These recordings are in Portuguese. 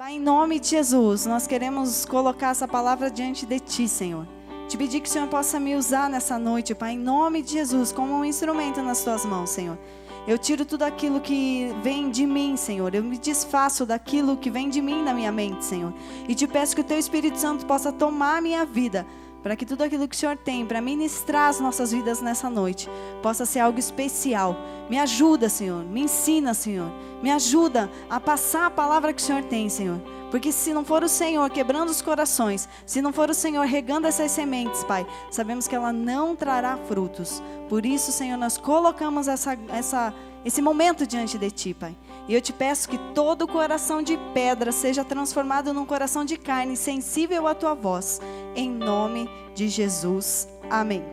Pai, em nome de Jesus, nós queremos colocar essa palavra diante de Ti, Senhor. Te pedir que o Senhor possa me usar nessa noite, Pai, em nome de Jesus, como um instrumento nas Tuas mãos, Senhor. Eu tiro tudo aquilo que vem de mim, Senhor. Eu me desfaço daquilo que vem de mim na minha mente, Senhor. E te peço que o Teu Espírito Santo possa tomar a minha vida, para que tudo aquilo que o Senhor tem para ministrar as nossas vidas nessa noite possa ser algo especial. Me ajuda, Senhor, me ensina, Senhor, me ajuda a passar a palavra que o Senhor tem, Senhor. Porque se não for o Senhor quebrando os corações, se não for o Senhor regando essas sementes, Pai, sabemos que ela não trará frutos. Por isso, Senhor, nós colocamos esse momento diante de Ti, Pai. E eu te peço que todo coração de pedra seja transformado num coração de carne, sensível à Tua voz. Em nome de Jesus. Amém.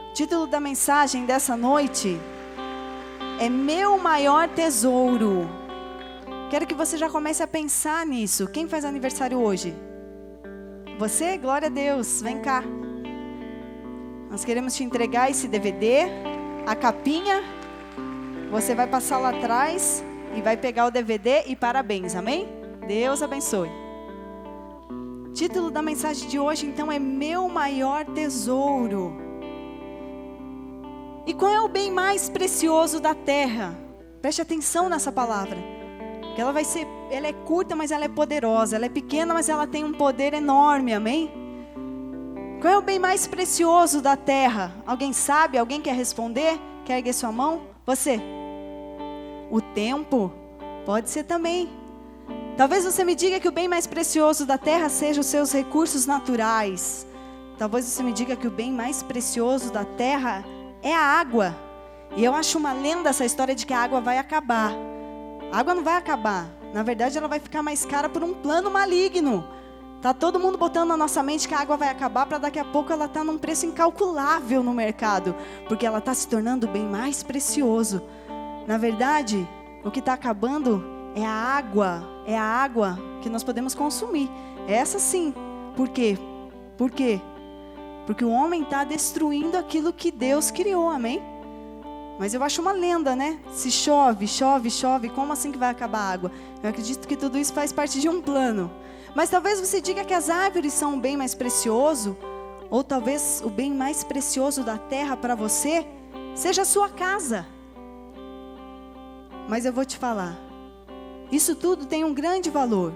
O título da mensagem dessa noite é Meu Maior Tesouro. Quero que você já comece a pensar nisso. Quem faz aniversário hoje? Você? Glória a Deus. Vem cá. Nós queremos te entregar esse DVD, a capinha. Você vai passar lá atrás e vai pegar o DVD e parabéns, amém? Deus abençoe. O título da mensagem de hoje, então, é Meu Maior Tesouro. E qual é o bem mais precioso da terra? Preste atenção nessa palavra. Que ela é curta, mas ela é poderosa. Ela é pequena, mas ela tem um poder enorme, amém? Qual é o bem mais precioso da terra? Alguém sabe? Alguém quer responder? Quer erguer sua mão? Você? O tempo? Pode ser também. Talvez você me diga que o bem mais precioso da terra seja os seus recursos naturais. Talvez você me diga que o bem mais precioso da terra é a água. E eu acho uma lenda essa história de que a água vai acabar. A água não vai acabar. Na verdade, ela vai ficar mais cara por um plano maligno. Tá todo mundo botando na nossa mente que a água vai acabar para daqui a pouco ela tá num preço incalculável no mercado, porque ela está se tornando o bem mais precioso. Na verdade, o que está acabando é a água que nós podemos consumir. Essa sim. Por quê? Por quê? Porque o homem está destruindo aquilo que Deus criou, amém? Mas eu acho uma lenda, né? Se chove, como assim que vai acabar a água? Eu acredito que tudo isso faz parte de um plano. Mas talvez você diga que as árvores são o bem mais precioso, ou talvez o bem mais precioso da terra para você seja a sua casa. Mas eu vou te falar, isso tudo tem um grande valor,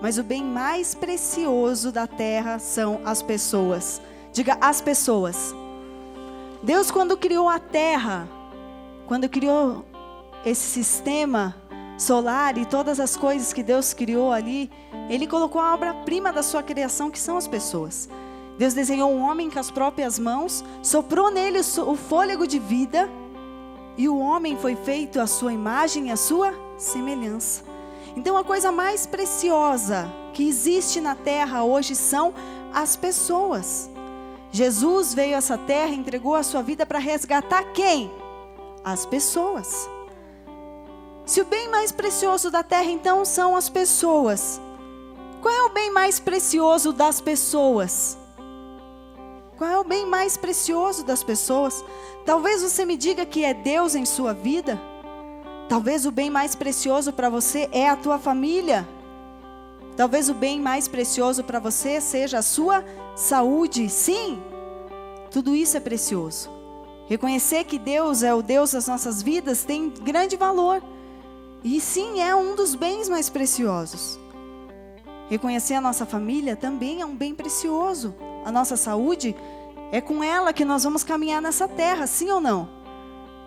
mas o bem mais precioso da terra são as pessoas. Diga, as pessoas. Deus, quando criou a terra, quando criou esse sistema solar e todas as coisas que Deus criou ali, Ele colocou a obra-prima da sua criação, que são as pessoas. Deus desenhou um homem com as próprias mãos, soprou nele o fôlego de vida, e o homem foi feito à sua imagem e à sua semelhança. Então a coisa mais preciosa que existe na terra hoje são as pessoas. Jesus veio a essa terra e entregou a sua vida para resgatar quem? As pessoas. Se o bem mais precioso da terra então são as pessoas, qual é o bem mais precioso das pessoas? Qual é o bem mais precioso das pessoas? Talvez você me diga que é Deus em sua vida. Talvez o bem mais precioso para você é a tua família. Talvez o bem mais precioso para você seja a sua saúde. Sim, tudo isso é precioso. Reconhecer que Deus é o Deus das nossas vidas tem grande valor. E sim, é um dos bens mais preciosos. Reconhecer a nossa família também é um bem precioso. A nossa saúde, é com ela que nós vamos caminhar nessa terra, sim ou não?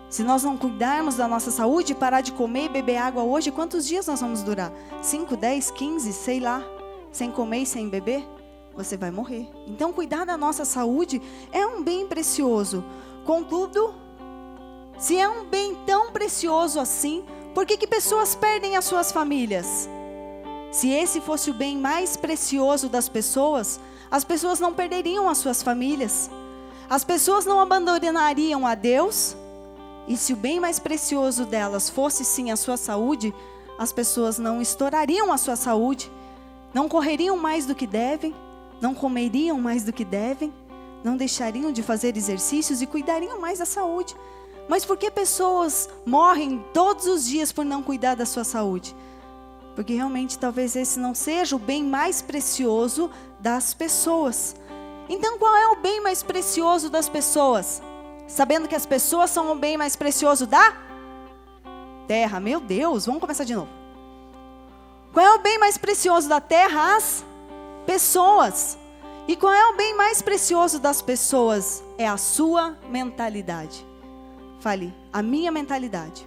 Se nós não cuidarmos da nossa saúde, parar de comer e beber água hoje, quantos dias nós vamos durar? 5, 10, 15, sei lá, sem comer e sem beber? Você vai morrer. Então cuidar da nossa saúde é um bem precioso. Contudo, se é um bem tão precioso assim, por que pessoas perdem as suas famílias? Se esse fosse o bem mais precioso das pessoas, as pessoas não perderiam as suas famílias. As pessoas não abandonariam a Deus. E se o bem mais precioso delas fosse sim a sua saúde, as pessoas não estourariam a sua saúde, não correriam mais do que devem, não comeriam mais do que devem, não deixariam de fazer exercícios e cuidariam mais da saúde. Mas por que pessoas morrem todos os dias por não cuidar da sua saúde? Porque realmente talvez esse não seja o bem mais precioso das pessoas. Então qual é o bem mais precioso das pessoas? Sabendo que as pessoas são o bem mais precioso da terra. Meu Deus, vamos começar de novo. Qual é o bem mais precioso da terra? As pessoas. E qual é o bem mais precioso das pessoas? É a sua mentalidade. Fale, a minha mentalidade.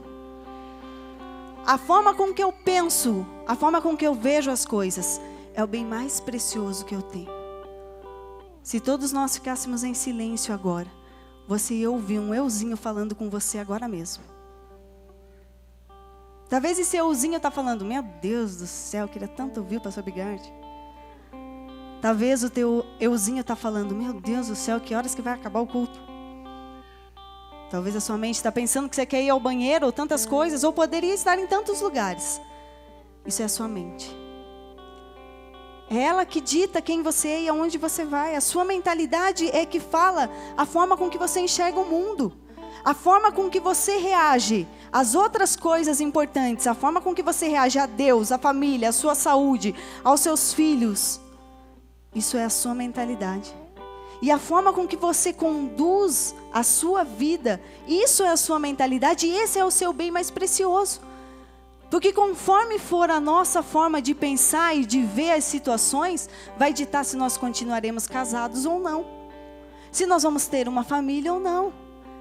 A forma com que eu penso, a forma com que eu vejo as coisas, é o bem mais precioso que eu tenho. Se todos nós ficássemos em silêncio agora, você ia ouvir um euzinho falando com você agora mesmo. Talvez esse euzinho está falando, meu Deus do céu, eu queria tanto ouvir o pastor Bigard. Talvez o teu euzinho está falando, meu Deus do céu, que horas que vai acabar o culto? Talvez a sua mente está pensando que você quer ir ao banheiro, ou tantas coisas, ou poderia estar em tantos lugares. Isso é a sua mente. É ela que dita quem você é e aonde você vai. A sua mentalidade é que fala a forma com que você enxerga o mundo. A forma com que você reage às outras coisas importantes. A forma com que você reage a Deus, a família, a sua saúde, aos seus filhos. Isso é a sua mentalidade. E a forma com que você conduz a sua vida, isso é a sua mentalidade e esse é o seu bem mais precioso. Porque conforme for a nossa forma de pensar e de ver as situações, vai ditar se nós continuaremos casados ou não. Se nós vamos ter uma família ou não.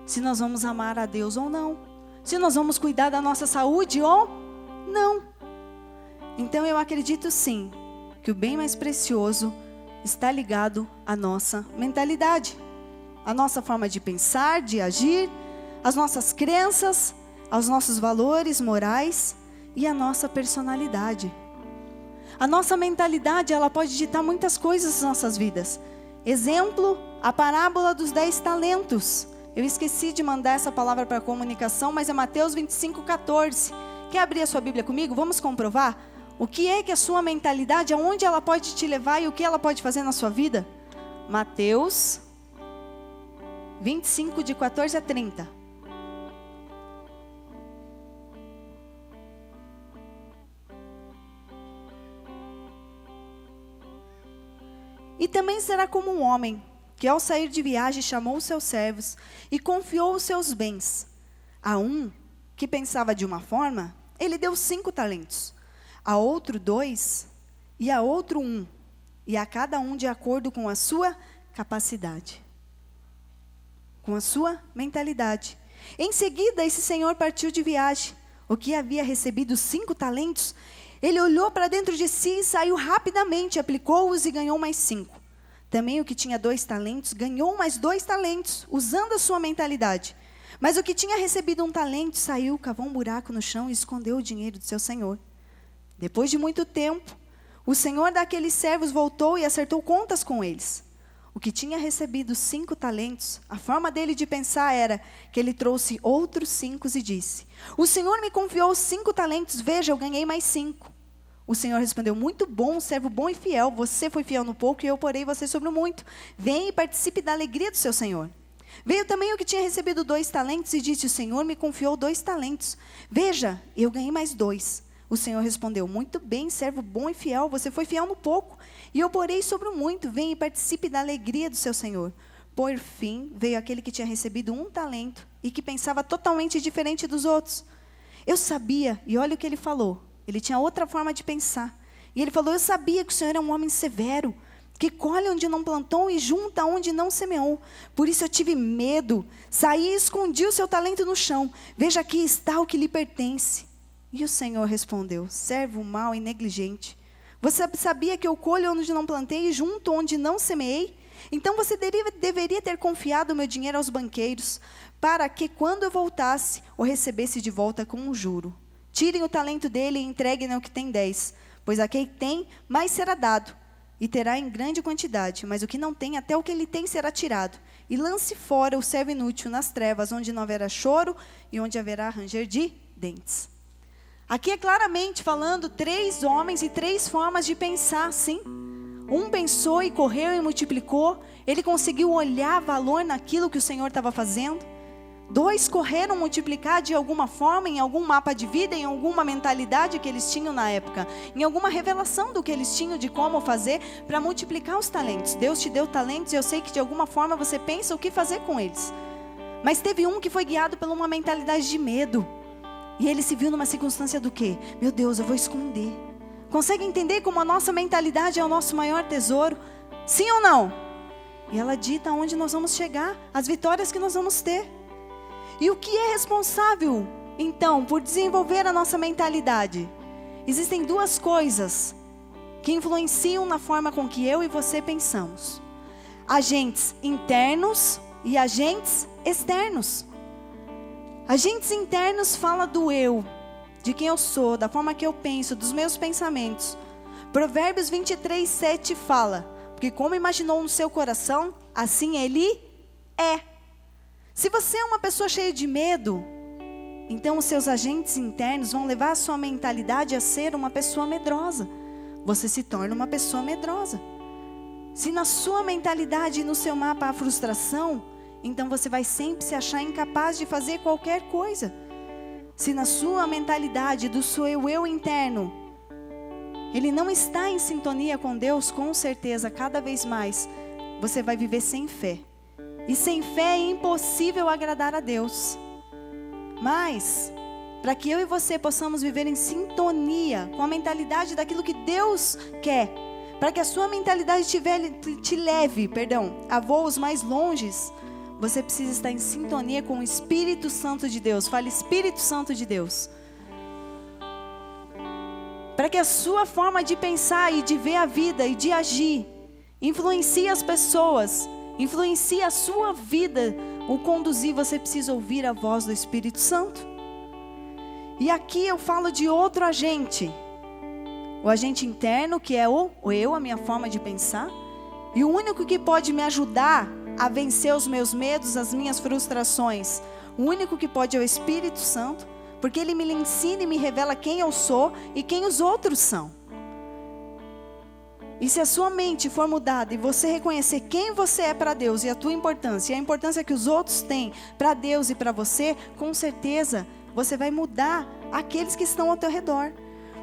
Se nós vamos amar a Deus ou não. Se nós vamos cuidar da nossa saúde ou não. Então eu acredito sim, que o bem mais precioso está ligado à nossa mentalidade, à nossa forma de pensar, de agir, às nossas crenças, aos nossos valores morais e à nossa personalidade. A nossa mentalidade, ela pode ditar muitas coisas nas nossas vidas. Exemplo, a parábola dos 10 talentos. Eu esqueci de mandar essa palavra para a comunicação, mas é Mateus 25:14. Quer abrir a sua Bíblia comigo? Vamos comprovar? O que é que a sua mentalidade, aonde ela pode te levar e o que ela pode fazer na sua vida? Mateus 25, de 14 a 30. E também será como um homem, que ao sair de viagem chamou os seus servos e confiou os seus bens. A um, que pensava de uma forma, ele deu 5 talentos. A outro 2, e a outro 1, e a cada um de acordo com a sua capacidade, com a sua mentalidade. Em seguida, esse senhor partiu de viagem. O que havia recebido 5 talentos, ele olhou para dentro de si e saiu rapidamente, aplicou-os e ganhou mais 5. Também o que tinha 2 talentos, ganhou mais 2 talentos, usando a sua mentalidade. Mas o que tinha recebido 1 talento, saiu, cavou um buraco no chão e escondeu o dinheiro do seu senhor. Depois de muito tempo, o senhor daqueles servos voltou e acertou contas com eles. O que tinha recebido 5 talentos, a forma dele de pensar era que ele trouxe outros 5 e disse, o senhor me confiou 5 talentos, veja, eu ganhei mais 5. O senhor respondeu, muito bom, servo bom e fiel, você foi fiel no pouco e eu porei você sobre o muito. Venha e participe da alegria do seu senhor. Veio também o que tinha recebido 2 talentos e disse, o senhor me confiou 2 talentos, veja, eu ganhei mais 2. O senhor respondeu, muito bem, servo bom e fiel, você foi fiel no pouco, e eu porei sobre o muito, venha e participe da alegria do seu senhor. Por fim, veio aquele que tinha recebido 1 talento, e que pensava totalmente diferente dos outros. Eu sabia, e olha o que ele falou, ele tinha outra forma de pensar, e ele falou, eu sabia que o senhor era um homem severo, que colhe onde não plantou e junta onde não semeou. Por isso eu tive medo, saí e escondi o seu talento no chão, veja aqui está o que lhe pertence. E o Senhor respondeu, servo mau e negligente, você sabia que eu colho onde não plantei e junto onde não semeei? Então você deveria ter confiado o meu dinheiro aos banqueiros, para que quando eu voltasse, o recebesse de volta com um juro. Tirem o talento dele e entreguem ao que tem 10, pois a quem tem, mais será dado, e terá em grande quantidade, mas o que não tem, até o que ele tem será tirado. E lance fora o servo inútil nas trevas, onde não haverá choro e onde haverá ranger de dentes. Aqui é claramente falando 3 homens e 3 formas de pensar, sim. Um pensou e correu e multiplicou. Ele conseguiu olhar valor naquilo que o Senhor estava fazendo. 2 correram multiplicar de alguma forma, em algum mapa de vida, em alguma mentalidade que eles tinham na época, em alguma revelação do que eles tinham de como fazer para multiplicar os talentos. Deus te deu talentos e eu sei que de alguma forma você pensa o que fazer com eles. Mas teve um que foi guiado por uma mentalidade de medo. E ele se viu numa circunstância do quê? Meu Deus, eu vou esconder. Consegue entender como a nossa mentalidade é o nosso maior tesouro? Sim ou não? E ela dita onde nós vamos chegar, as vitórias que nós vamos ter. E o que é responsável, então, por desenvolver a nossa mentalidade? Existem 2 coisas que influenciam na forma com que eu e você pensamos: agentes internos e agentes externos. Agentes internos fala do eu, de quem eu sou, da forma que eu penso, dos meus pensamentos. Provérbios 23:7 fala: porque como imaginou no seu coração, assim ele é. Se você é uma pessoa cheia de medo, então os seus agentes internos vão levar a sua mentalidade a ser uma pessoa medrosa. Você se torna uma pessoa medrosa. Se na sua mentalidade e no seu mapa há frustração, então você vai sempre se achar incapaz de fazer qualquer coisa. Se na sua mentalidade do seu eu interno, ele não está em sintonia com Deus, com certeza, cada vez mais, você vai viver sem fé. E sem fé é impossível agradar a Deus. Mas, para que eu e você possamos viver em sintonia com a mentalidade daquilo que Deus quer, para que a sua mentalidade te leve a voos mais longes, você precisa estar em sintonia com o Espírito Santo de Deus. Fale, Espírito Santo de Deus. Para que a sua forma de pensar e de ver a vida e de agir influencie as pessoas, influencie a sua vida, o conduzir, você precisa ouvir a voz do Espírito Santo. E aqui eu falo de outro agente. O agente interno, que é o eu, a minha forma de pensar. E o único que pode me ajudar a vencer os meus medos, as minhas frustrações, o único que pode é o Espírito Santo, porque ele me ensina e me revela quem eu sou e quem os outros são. E se a sua mente for mudada e você reconhecer quem você é para Deus e a tua importância, e a importância que os outros têm para Deus e para você, com certeza você vai mudar aqueles que estão ao teu redor.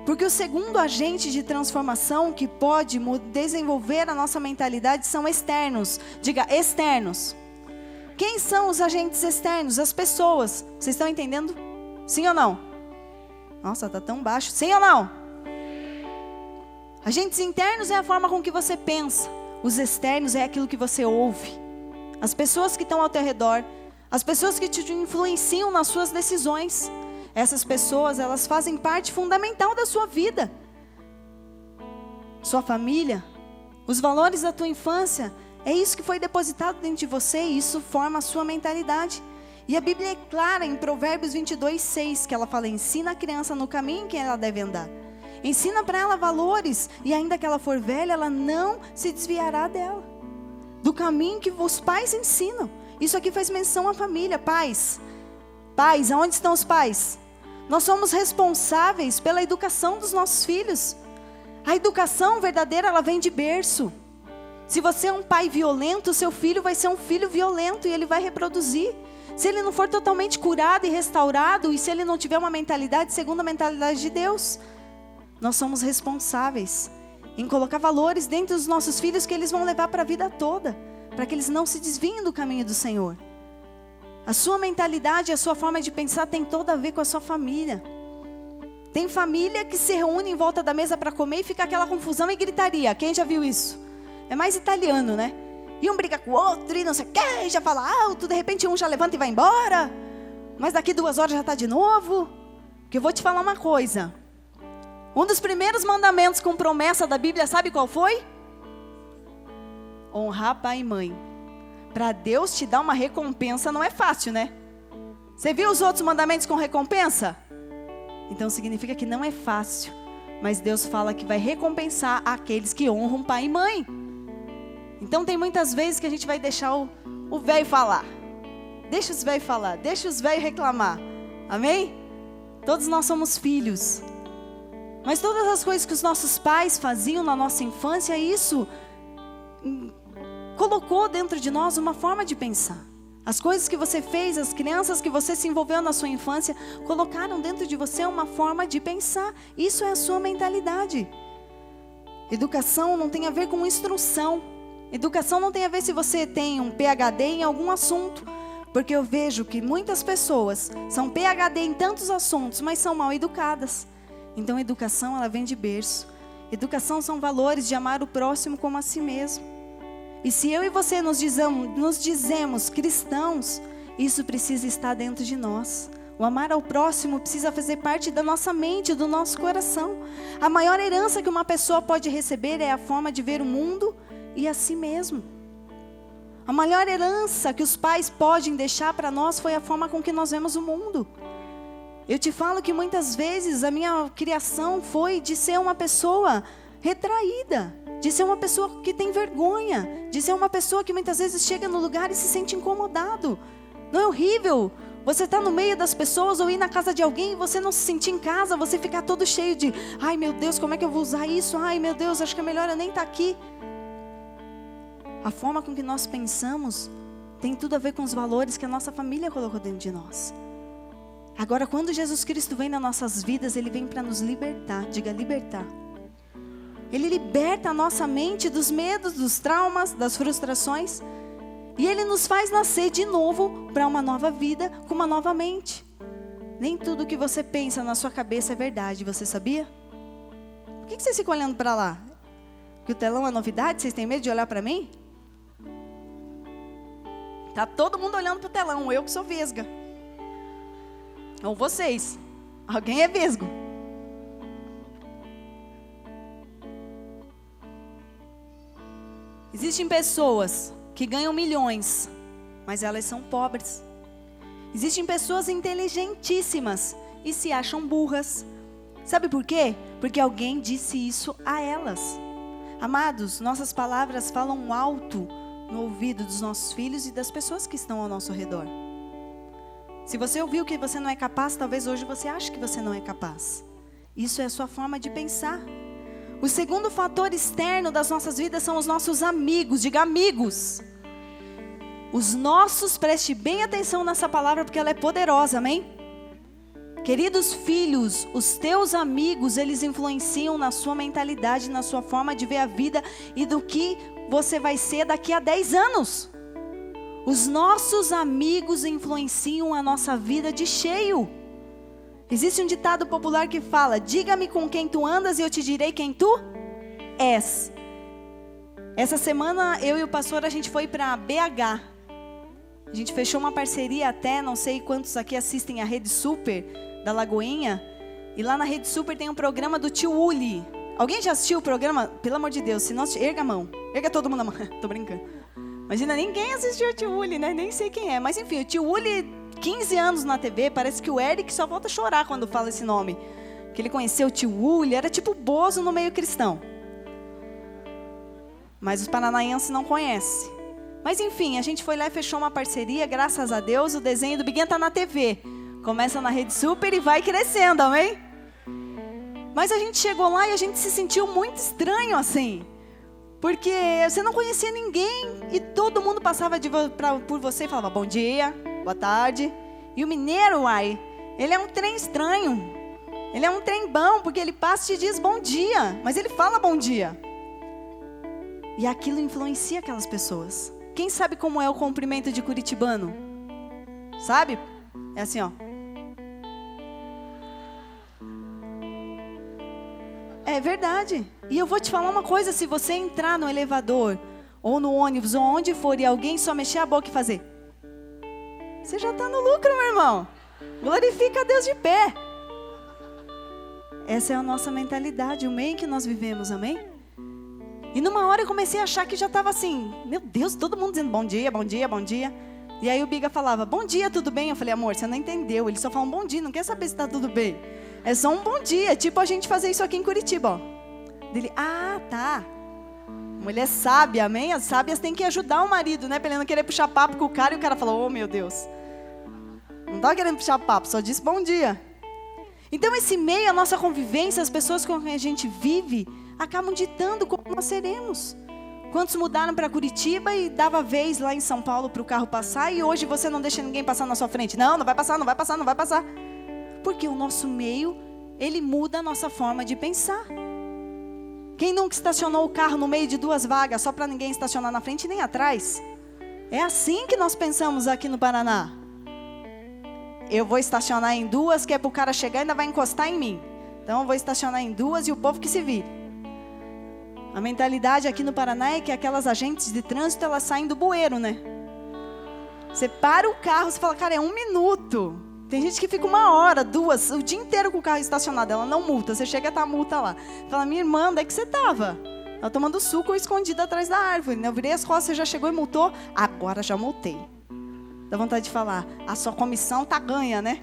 Porque o segundo agente de transformação que pode desenvolver a nossa mentalidade são externos. Diga, externos. Quem são os agentes externos? As pessoas. Vocês estão entendendo? Sim ou não? Nossa, está tão baixo. Sim ou não? Agentes internos é a forma com que você pensa. Os externos é aquilo que você ouve. As pessoas que estão ao teu redor. As pessoas que te influenciam nas suas decisões. Essas pessoas, elas fazem parte fundamental da sua vida. Sua família, os valores da tua infância, é isso que foi depositado dentro de você e isso forma a sua mentalidade. E a Bíblia é clara em Provérbios 22:6, que ela fala, ensina a criança no caminho em que ela deve andar. Ensina para ela valores e ainda que ela for velha, ela não se desviará dela. Do caminho que os pais ensinam. Isso aqui faz menção à família, pais. Pais, aonde estão os pais? Nós somos responsáveis pela educação dos nossos filhos. A educação verdadeira, ela vem de berço. Se você é um pai violento, seu filho vai ser um filho violento e ele vai reproduzir. Se ele não for totalmente curado e restaurado, e se ele não tiver uma mentalidade segundo a mentalidade de Deus, nós somos responsáveis em colocar valores dentro dos nossos filhos que eles vão levar para a vida toda, para que eles não se desviem do caminho do Senhor. A sua mentalidade, a sua forma de pensar tem tudo a ver com a sua família. Tem família que se reúne em volta da mesa para comer e fica aquela confusão e gritaria. Quem já viu isso? É mais italiano, né? E um briga com o outro e não sei o que, já fala alto, de repente um já levanta e vai embora. Mas daqui 2 horas já está de novo. Que eu vou te falar uma coisa. Um dos primeiros mandamentos com promessa da Bíblia, sabe qual foi? Honrar pai e mãe. Para Deus te dar uma recompensa não é fácil, né? Você viu os outros mandamentos com recompensa? Então significa que não é fácil. Mas Deus fala que vai recompensar aqueles que honram pai e mãe. Então tem muitas vezes que a gente vai deixar o velho falar. Deixa os velhos falar, deixa os velhos reclamar. Amém? Todos nós somos filhos. Mas todas as coisas que os nossos pais faziam na nossa infância, isso colocou dentro de nós uma forma de pensar. As coisas que você fez, as crianças que você se envolveu na sua infância, colocaram dentro de você uma forma de pensar. Isso é a sua mentalidade. Educação não tem a ver com instrução. Educação não tem a ver se você tem um PhD em algum assunto. Porque eu vejo que muitas pessoas são PhD em tantos assuntos, mas são mal educadas. Então, educação, ela vem de berço. Educação são valores de amar o próximo como a si mesmo. E se eu e você nos dizemos cristãos, isso precisa estar dentro de nós. O amar ao próximo precisa fazer parte da nossa mente, do nosso coração. A maior herança que uma pessoa pode receber é a forma de ver o mundo e a si mesmo. A maior herança que os pais podem deixar para nós foi a forma com que nós vemos o mundo. Eu te falo que muitas vezes a minha criação foi de ser uma pessoa retraída, de ser uma pessoa que tem vergonha, de ser uma pessoa que muitas vezes chega no lugar e se sente incomodado. Não é horrível você estar no meio das pessoas ou ir na casa de alguém e você não se sentir em casa, você ficar todo cheio de, ai meu Deus, como é que eu vou usar isso? Ai meu Deus, acho que é melhor eu nem estar aqui. A forma com que nós pensamos tem tudo a ver com os valores que a nossa família colocou dentro de nós. Agora, quando Jesus Cristo vem nas nossas vidas, Ele vem para nos libertar. Diga, libertar. Ele liberta a nossa mente dos medos, dos traumas, das frustrações. E Ele nos faz nascer de novo para uma nova vida, com uma nova mente. Nem tudo que você pensa na sua cabeça é verdade, você sabia? Por que vocês ficam olhando para lá? Que o telão é novidade? Vocês têm medo de olhar para mim? Tá todo mundo olhando para o telão, eu que sou vesga. Ou vocês. Alguém é vesgo. Existem pessoas que ganham milhões, mas elas são pobres. Existem pessoas inteligentíssimas e se acham burras. Sabe por quê? Porque alguém disse isso a elas. Amados, nossas palavras falam alto no ouvido dos nossos filhos e das pessoas que estão ao nosso redor. Se você ouviu que você não é capaz, talvez hoje você ache que você não é capaz. Isso é a sua forma de pensar. O segundo fator externo das nossas vidas são os nossos amigos. Diga, amigos. Os nossos, preste bem atenção nessa palavra porque ela é poderosa, amém? Queridos filhos, os teus amigos, eles influenciam na sua mentalidade, na sua forma de ver a vida e do que você vai ser daqui a 10 anos. Os nossos amigos influenciam a nossa vida de cheio. Existe um ditado popular que fala, diga-me com quem tu andas e eu te direi quem tu és. Essa semana eu e o pastor, a gente foi para BH. A gente fechou uma parceria até, não sei quantos aqui assistem a Rede Super da Lagoinha. E lá na Rede Super tem um programa do tio Uli. Alguém já assistiu o programa? Pelo amor de Deus, se não assistiu, erga a mão. Erga todo mundo a mão. Tô brincando. Imagina, ninguém assistiu o tio Uli, né? Nem sei quem é. Mas enfim, o tio Uli, 15 anos na TV, parece que o Eric só volta a chorar quando fala esse nome. Que ele conheceu o tio Uli, era tipo Bozo no meio cristão. Mas os paranaenses não conhecem. Mas enfim, a gente foi lá e fechou uma parceria, graças a Deus, o desenho do Biguinha tá na TV. Começa na Rede Super e vai crescendo, amém? Mas a gente chegou lá e a gente se sentiu muito estranho assim. Porque você não conhecia ninguém e todo mundo passava por você e falava bom dia, boa tarde. E o mineiro, ele é um trem estranho. Ele é um trem bom porque ele passa e te diz bom dia, mas ele fala bom dia. E aquilo influencia aquelas pessoas. Quem sabe como é o cumprimento de curitibano? Sabe? É assim, ó. É verdade. E eu vou te falar uma coisa, se você entrar no elevador, ou no ônibus, ou onde for, e alguém só mexer a boca e fazer, você já está no lucro, meu irmão. Glorifica a Deus de pé. Essa é a nossa mentalidade, o meio em que nós vivemos, amém? E numa hora eu comecei a achar que já estava assim, meu Deus, todo mundo dizendo bom dia, bom dia, bom dia. E aí o Biga falava, bom dia, tudo bem? Eu falei, amor, você não entendeu, eles só falam bom dia, não quer saber se está tudo bem. É só um bom dia, tipo a gente fazer isso aqui em Curitiba, ó. Dele, tá. Mulher sábia, amém? As sábias têm que ajudar o marido, né? Pra ele não querer puxar papo com o cara e o cara falou, oh meu Deus. Não estava querendo puxar papo, só disse bom dia. Então esse meio, a nossa convivência, as pessoas com quem a gente vive, acabam ditando como nós seremos. Quantos mudaram para Curitiba e dava vez lá em São Paulo para o carro passar e hoje você não deixa ninguém passar na sua frente? Não, não vai passar, não vai passar, não vai passar. Porque o nosso meio, ele muda a nossa forma de pensar. Quem nunca estacionou o carro no meio de duas vagas só para ninguém estacionar na frente nem atrás? É assim que nós pensamos aqui no Paraná. Eu vou estacionar em duas, que é para o cara chegar e ainda vai encostar em mim. Então eu vou estacionar em duas e o povo que se vire. A mentalidade aqui no Paraná é que aquelas agentes de trânsito, elas saem do bueiro, né? Você para o carro, você fala, cara, é 1 minuto. Tem gente que fica 1 hora, 2, o dia inteiro com o carro estacionado, ela não multa. Você chega e tá a multa lá. Fala, minha irmã, onde é que você estava? Ela tomando suco ou escondida atrás da árvore, né? Eu virei as costas, você já chegou e multou? Agora já multei. Dá vontade de falar, a sua comissão tá ganha, né?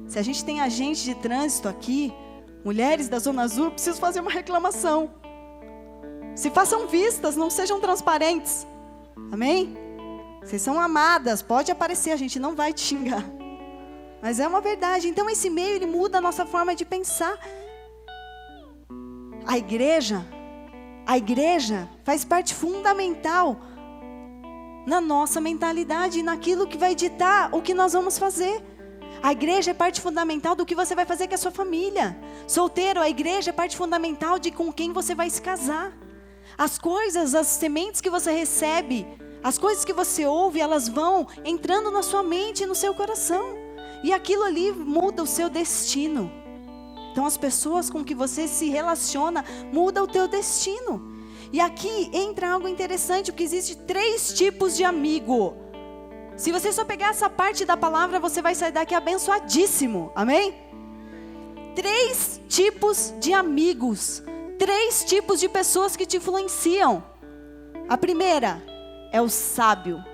Se a gente tem agente de trânsito aqui, mulheres da Zona Azul, eu preciso fazer uma reclamação. Se façam vistas, não sejam transparentes. Amém? Vocês são amadas, pode aparecer, a gente não vai te xingar. Mas é uma verdade. Então esse meio, ele muda a nossa forma de pensar. A igreja faz parte fundamental na nossa mentalidade, naquilo que vai ditar o que nós vamos fazer. A igreja é parte fundamental do que você vai fazer com a sua família. Solteiro, a igreja é parte fundamental de com quem você vai se casar. As coisas, as sementes que você recebe, as coisas que você ouve, elas vão entrando na sua mente e no seu coração. E aquilo ali muda o seu destino. Então as pessoas com que você se relaciona, muda o teu destino. E aqui entra algo interessante, porque existe 3 tipos de amigo. Se você só pegar essa parte da palavra, você vai sair daqui abençoadíssimo. Amém? 3 tipos de amigos. 3 tipos de pessoas que te influenciam. A primeira é o sábio.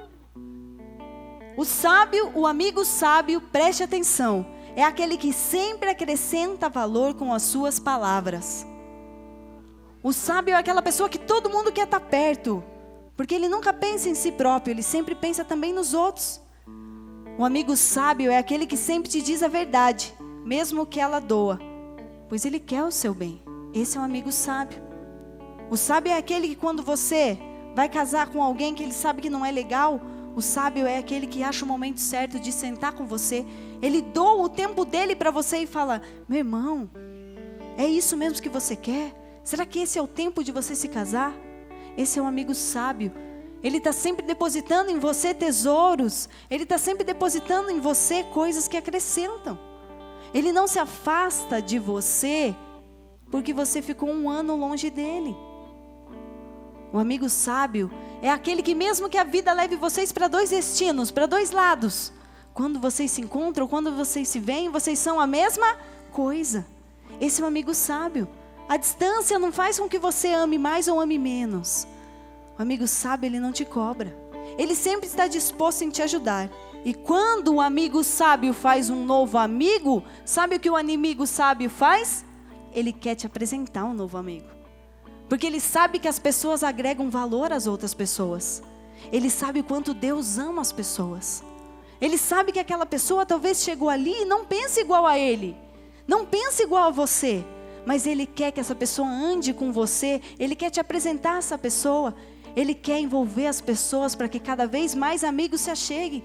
O sábio, o amigo sábio, preste atenção, é aquele que sempre acrescenta valor com as suas palavras. O sábio é aquela pessoa que todo mundo quer estar perto, porque ele nunca pensa em si próprio, ele sempre pensa também nos outros. O amigo sábio é aquele que sempre te diz a verdade, mesmo que ela doa, pois ele quer o seu bem. Esse é um amigo sábio. O sábio é aquele que quando você vai casar com alguém que ele sabe que não é legal, o sábio é aquele que acha o momento certo de sentar com você. Ele doa o tempo dele para você e fala, meu irmão, é isso mesmo que você quer? Será que esse é o tempo de você se casar? Esse é um amigo sábio. Ele está sempre depositando em você tesouros. Ele está sempre depositando em você coisas que acrescentam. Ele não se afasta de você porque você ficou 1 ano longe dele. O amigo sábio é aquele que mesmo que a vida leve vocês para 2 destinos, para 2 lados, quando vocês se encontram, quando vocês se veem, vocês são a mesma coisa. Esse é um amigo sábio. A distância não faz com que você ame mais ou ame menos. O amigo sábio, ele não te cobra. Ele sempre está disposto em te ajudar. E quando o amigo sábio faz um novo amigo, sabe o que o amigo sábio faz? Ele quer te apresentar um novo amigo. Porque ele sabe que as pessoas agregam valor às outras pessoas. Ele sabe o quanto Deus ama as pessoas. Ele sabe que aquela pessoa talvez chegou ali e não pensa igual a ele. Não pensa igual a você. Mas ele quer que essa pessoa ande com você. Ele quer te apresentar essa pessoa. Ele quer envolver as pessoas para que cada vez mais amigos se acheguem.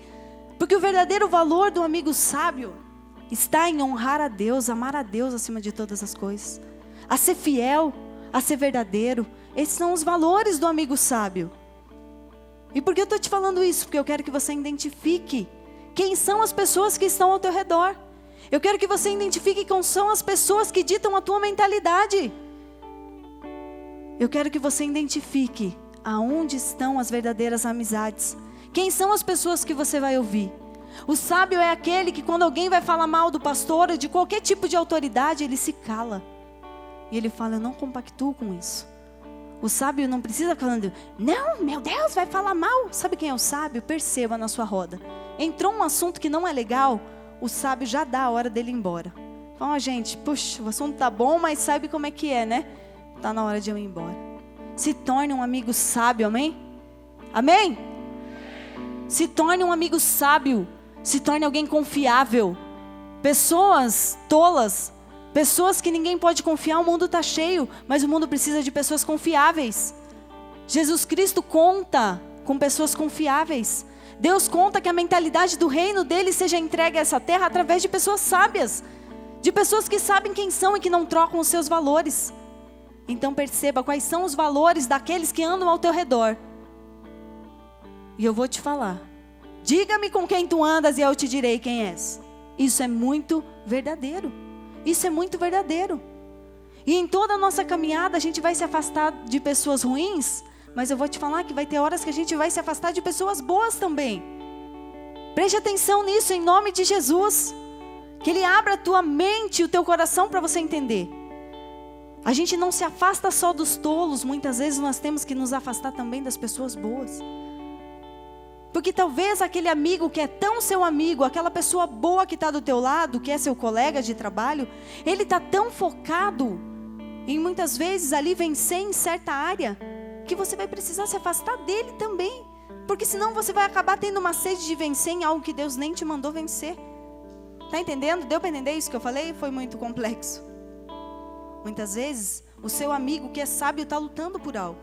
Porque o verdadeiro valor do amigo sábio está em honrar a Deus, amar a Deus acima de todas as coisas. A ser fiel, a ser verdadeiro. Esses são os valores do amigo sábio. E por que eu estou te falando isso? Porque eu quero que você identifique quem são as pessoas que estão ao teu redor. Eu quero que você identifique quem são as pessoas que ditam a tua mentalidade. Eu quero que você identifique aonde estão as verdadeiras amizades. Quem são as pessoas que você vai ouvir? O sábio é aquele que quando alguém vai falar mal do pastor ou de qualquer tipo de autoridade, ele se cala. E ele fala, eu não compactuo com isso. O sábio não precisa falando, não, meu Deus, vai falar mal. Sabe quem é o sábio? Perceba na sua roda. Entrou um assunto que não é legal, o sábio já dá a hora dele ir embora. Fala, gente, puxa, o assunto tá bom, mas sabe como é que é, né? Tá na hora de eu ir embora. Se torne um amigo sábio, amém? Amém? Se torne um amigo sábio. Se torne alguém confiável. Pessoas tolas, pessoas que ninguém pode confiar, o mundo está cheio, mas o mundo precisa de pessoas confiáveis. Jesus Cristo conta com pessoas confiáveis. Deus conta que a mentalidade do reino dele seja entregue a essa terra através de pessoas sábias, de pessoas que sabem quem são e que não trocam os seus valores. Então perceba quais são os valores daqueles que andam ao teu redor. E eu vou te falar. Diga-me com quem tu andas e eu te direi quem és. Isso é muito verdadeiro. Isso é muito verdadeiro. E em toda a nossa caminhada a gente vai se afastar de pessoas ruins, mas eu vou te falar que vai ter horas que a gente vai se afastar de pessoas boas também. Preste atenção nisso em nome de Jesus. Que Ele abra a tua mente e o teu coração para você entender. A gente não se afasta só dos tolos, muitas vezes nós temos que nos afastar também das pessoas boas. Porque talvez aquele amigo que é tão seu amigo, aquela pessoa boa que está do teu lado, que é seu colega de trabalho, ele está tão focado em muitas vezes ali vencer em certa área, que você vai precisar se afastar dele também. Porque senão você vai acabar tendo uma sede de vencer em algo que Deus nem te mandou vencer. Está entendendo? Deu para entender isso que eu falei? Foi muito complexo. Muitas vezes, o seu amigo que é sábio está lutando por algo.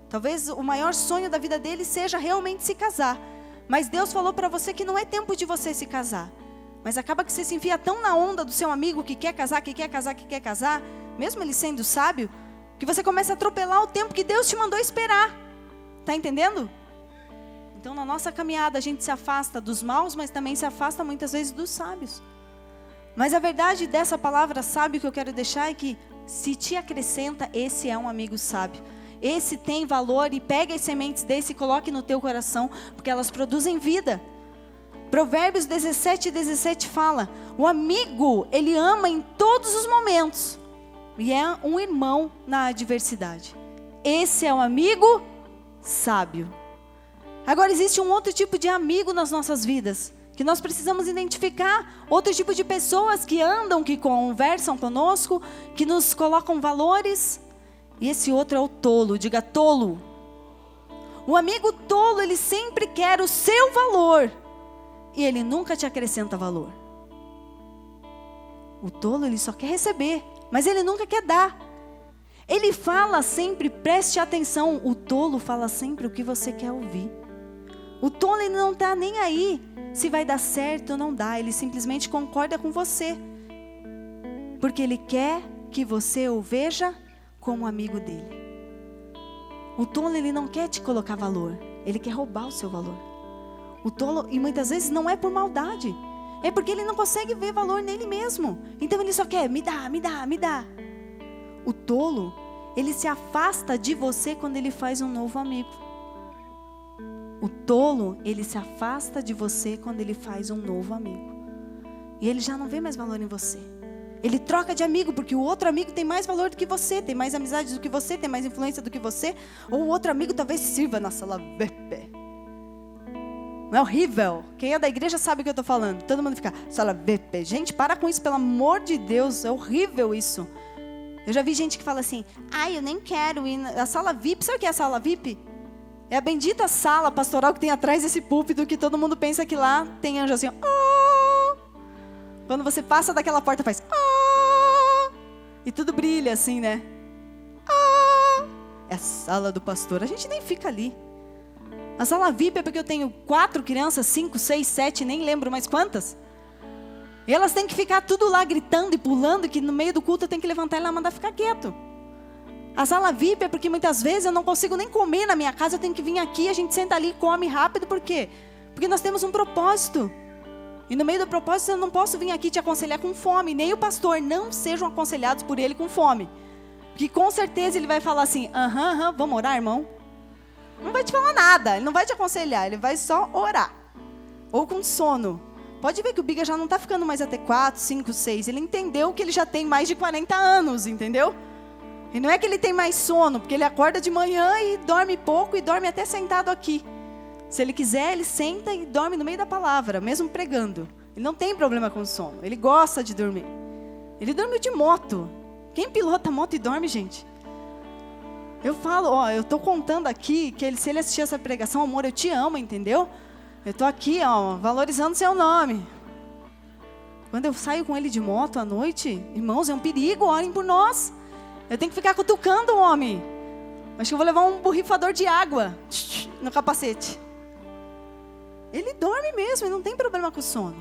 Talvez o maior sonho da vida dele seja realmente se casar. Mas Deus falou para você que não é tempo de você se casar. Mas acaba que você se enfia tão na onda do seu amigo que quer casar, que quer casar, que quer casar, mesmo ele sendo sábio, que você começa a atropelar o tempo que Deus te mandou esperar. Está entendendo? Então na nossa caminhada a gente se afasta dos maus, mas também se afasta muitas vezes dos sábios. Mas a verdade dessa palavra sábio que eu quero deixar é que se te acrescenta, esse é um amigo sábio. Esse tem valor e pega as sementes desse e coloque no teu coração, porque elas produzem vida. Provérbios 17:17 fala: o amigo, ele ama em todos os momentos e é um irmão na adversidade. Esse é o amigo sábio. Agora existe um outro tipo de amigo nas nossas vidas, que nós precisamos identificar. Outro tipo de pessoas que andam, que conversam conosco, que nos colocam valores. E esse outro é o tolo. Diga tolo. O amigo tolo, ele sempre quer o seu valor e ele nunca te acrescenta valor. O tolo, ele só quer receber, mas ele nunca quer dar. Ele fala sempre, preste atenção, o tolo fala sempre o que você quer ouvir. O tolo, ele não está nem aí se vai dar certo ou não dá, ele simplesmente concorda com você, porque ele quer que você o veja como amigo dele. O tolo, ele não quer te colocar valor, ele quer roubar o seu valor. O tolo, e muitas vezes não é por maldade, é porque ele não consegue ver valor nele mesmo, então ele só quer, me dá, me dá, me dá. O tolo, ele se afasta de você quando ele faz um novo amigo. O tolo, ele se afasta de você quando ele faz um novo amigo. E ele já não vê mais valor em você. Ele troca de amigo porque o outro amigo tem mais valor do que você, tem mais amizade do que você, tem mais influência do que você. Ou o outro amigo talvez sirva na sala VIP. Não é horrível? Quem é da igreja sabe o que eu estou falando. Todo mundo fica, sala VIP. Gente, para com isso, pelo amor de Deus. É horrível isso. Eu já vi gente que fala assim, eu nem quero ir na sala VIP. Sabe o que é a sala VIP? É a bendita sala pastoral que tem atrás desse púlpito, que todo mundo pensa que lá tem anjo assim, oh! Quando você passa daquela porta faz, oh! E tudo brilha assim, né? Oh! É a sala do pastor, a gente nem fica ali. A sala VIP é porque eu tenho 4 crianças, 5, 6, 7, nem lembro mais quantas. E elas têm que ficar tudo lá gritando e pulando, que no meio do culto eu tenho que levantar e lá mandar ficar quieto. A sala VIP é porque muitas vezes eu não consigo nem comer na minha casa, eu tenho que vir aqui, a gente senta ali e come rápido, por quê? Porque nós temos um propósito. E no meio do propósito eu não posso vir aqui te aconselhar com fome, nem o pastor, não sejam aconselhados por ele com fome. Porque com certeza ele vai falar assim, vamos orar, irmão? Não vai te falar nada, ele não vai te aconselhar, ele vai só orar. Ou com sono. Pode ver que o Biga já não está ficando mais até 4, 5, 6, ele entendeu que ele já tem mais de 40 anos, entendeu? E não é que ele tem mais sono, porque ele acorda de manhã e dorme pouco e dorme até sentado aqui. Se ele quiser, ele senta e dorme no meio da palavra, mesmo pregando. Ele não tem problema com sono, ele gosta de dormir. Ele dormiu de moto. Quem pilota moto e dorme, gente? Eu falo, eu estou contando aqui que se ele assistir essa pregação, amor, eu te amo, entendeu? Eu estou aqui, valorizando seu nome. Quando eu saio com ele de moto à noite, irmãos, é um perigo, orem por nós. Eu tenho que ficar cutucando o homem. Acho que eu vou levar um borrifador de água no capacete. Ele dorme mesmo, ele não tem problema com o sono.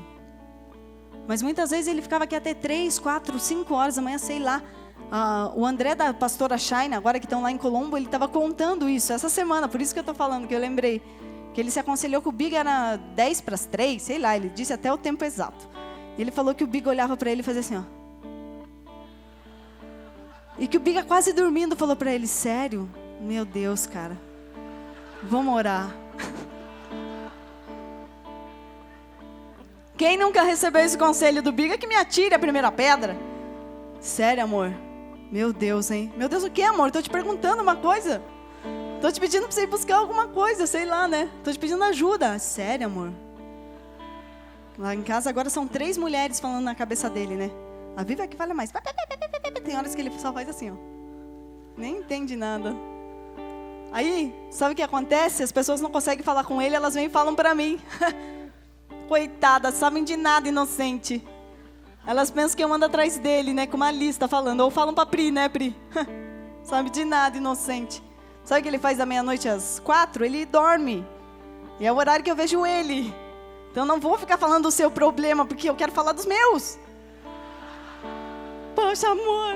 Mas muitas vezes ele ficava aqui até 3, 4, 5 horas da manhã, sei lá. O André da pastora Shaina, agora que estão lá em Colombo, ele estava contando isso essa semana, por isso que eu estou falando, que eu lembrei. Que ele se aconselhou que o Big era 10 para as 3, sei lá, ele disse até o tempo exato. E ele falou que o Big olhava para ele e fazia assim, ó. E que o Big, quase dormindo, falou para ele, sério? Meu Deus, cara, vamos orar. Quem nunca recebeu esse conselho do Big é que me atire a primeira pedra. Sério, amor? Meu Deus, hein? Meu Deus, o que, amor? Tô te perguntando uma coisa. Tô te pedindo pra você ir buscar alguma coisa, sei lá, né? Tô te pedindo ajuda. Sério, amor? Lá em casa agora são 3 mulheres falando na cabeça dele, né? A Viva é que fala mais. Tem horas que ele só faz assim, ó. Nem entende nada. Aí, sabe o que acontece? As pessoas não conseguem falar com ele, elas vêm e falam pra mim. Coitadas, sabem de nada, inocente. Elas pensam que eu ando atrás dele, né? Com uma lista falando. Ou falam pra Pri, né, Pri? Sabe de nada, inocente. Sabe o que ele faz da meia-noite às 4? Ele dorme. E é o horário que eu vejo ele. Então eu não vou ficar falando do seu problema, porque eu quero falar dos meus. Poxa, amor.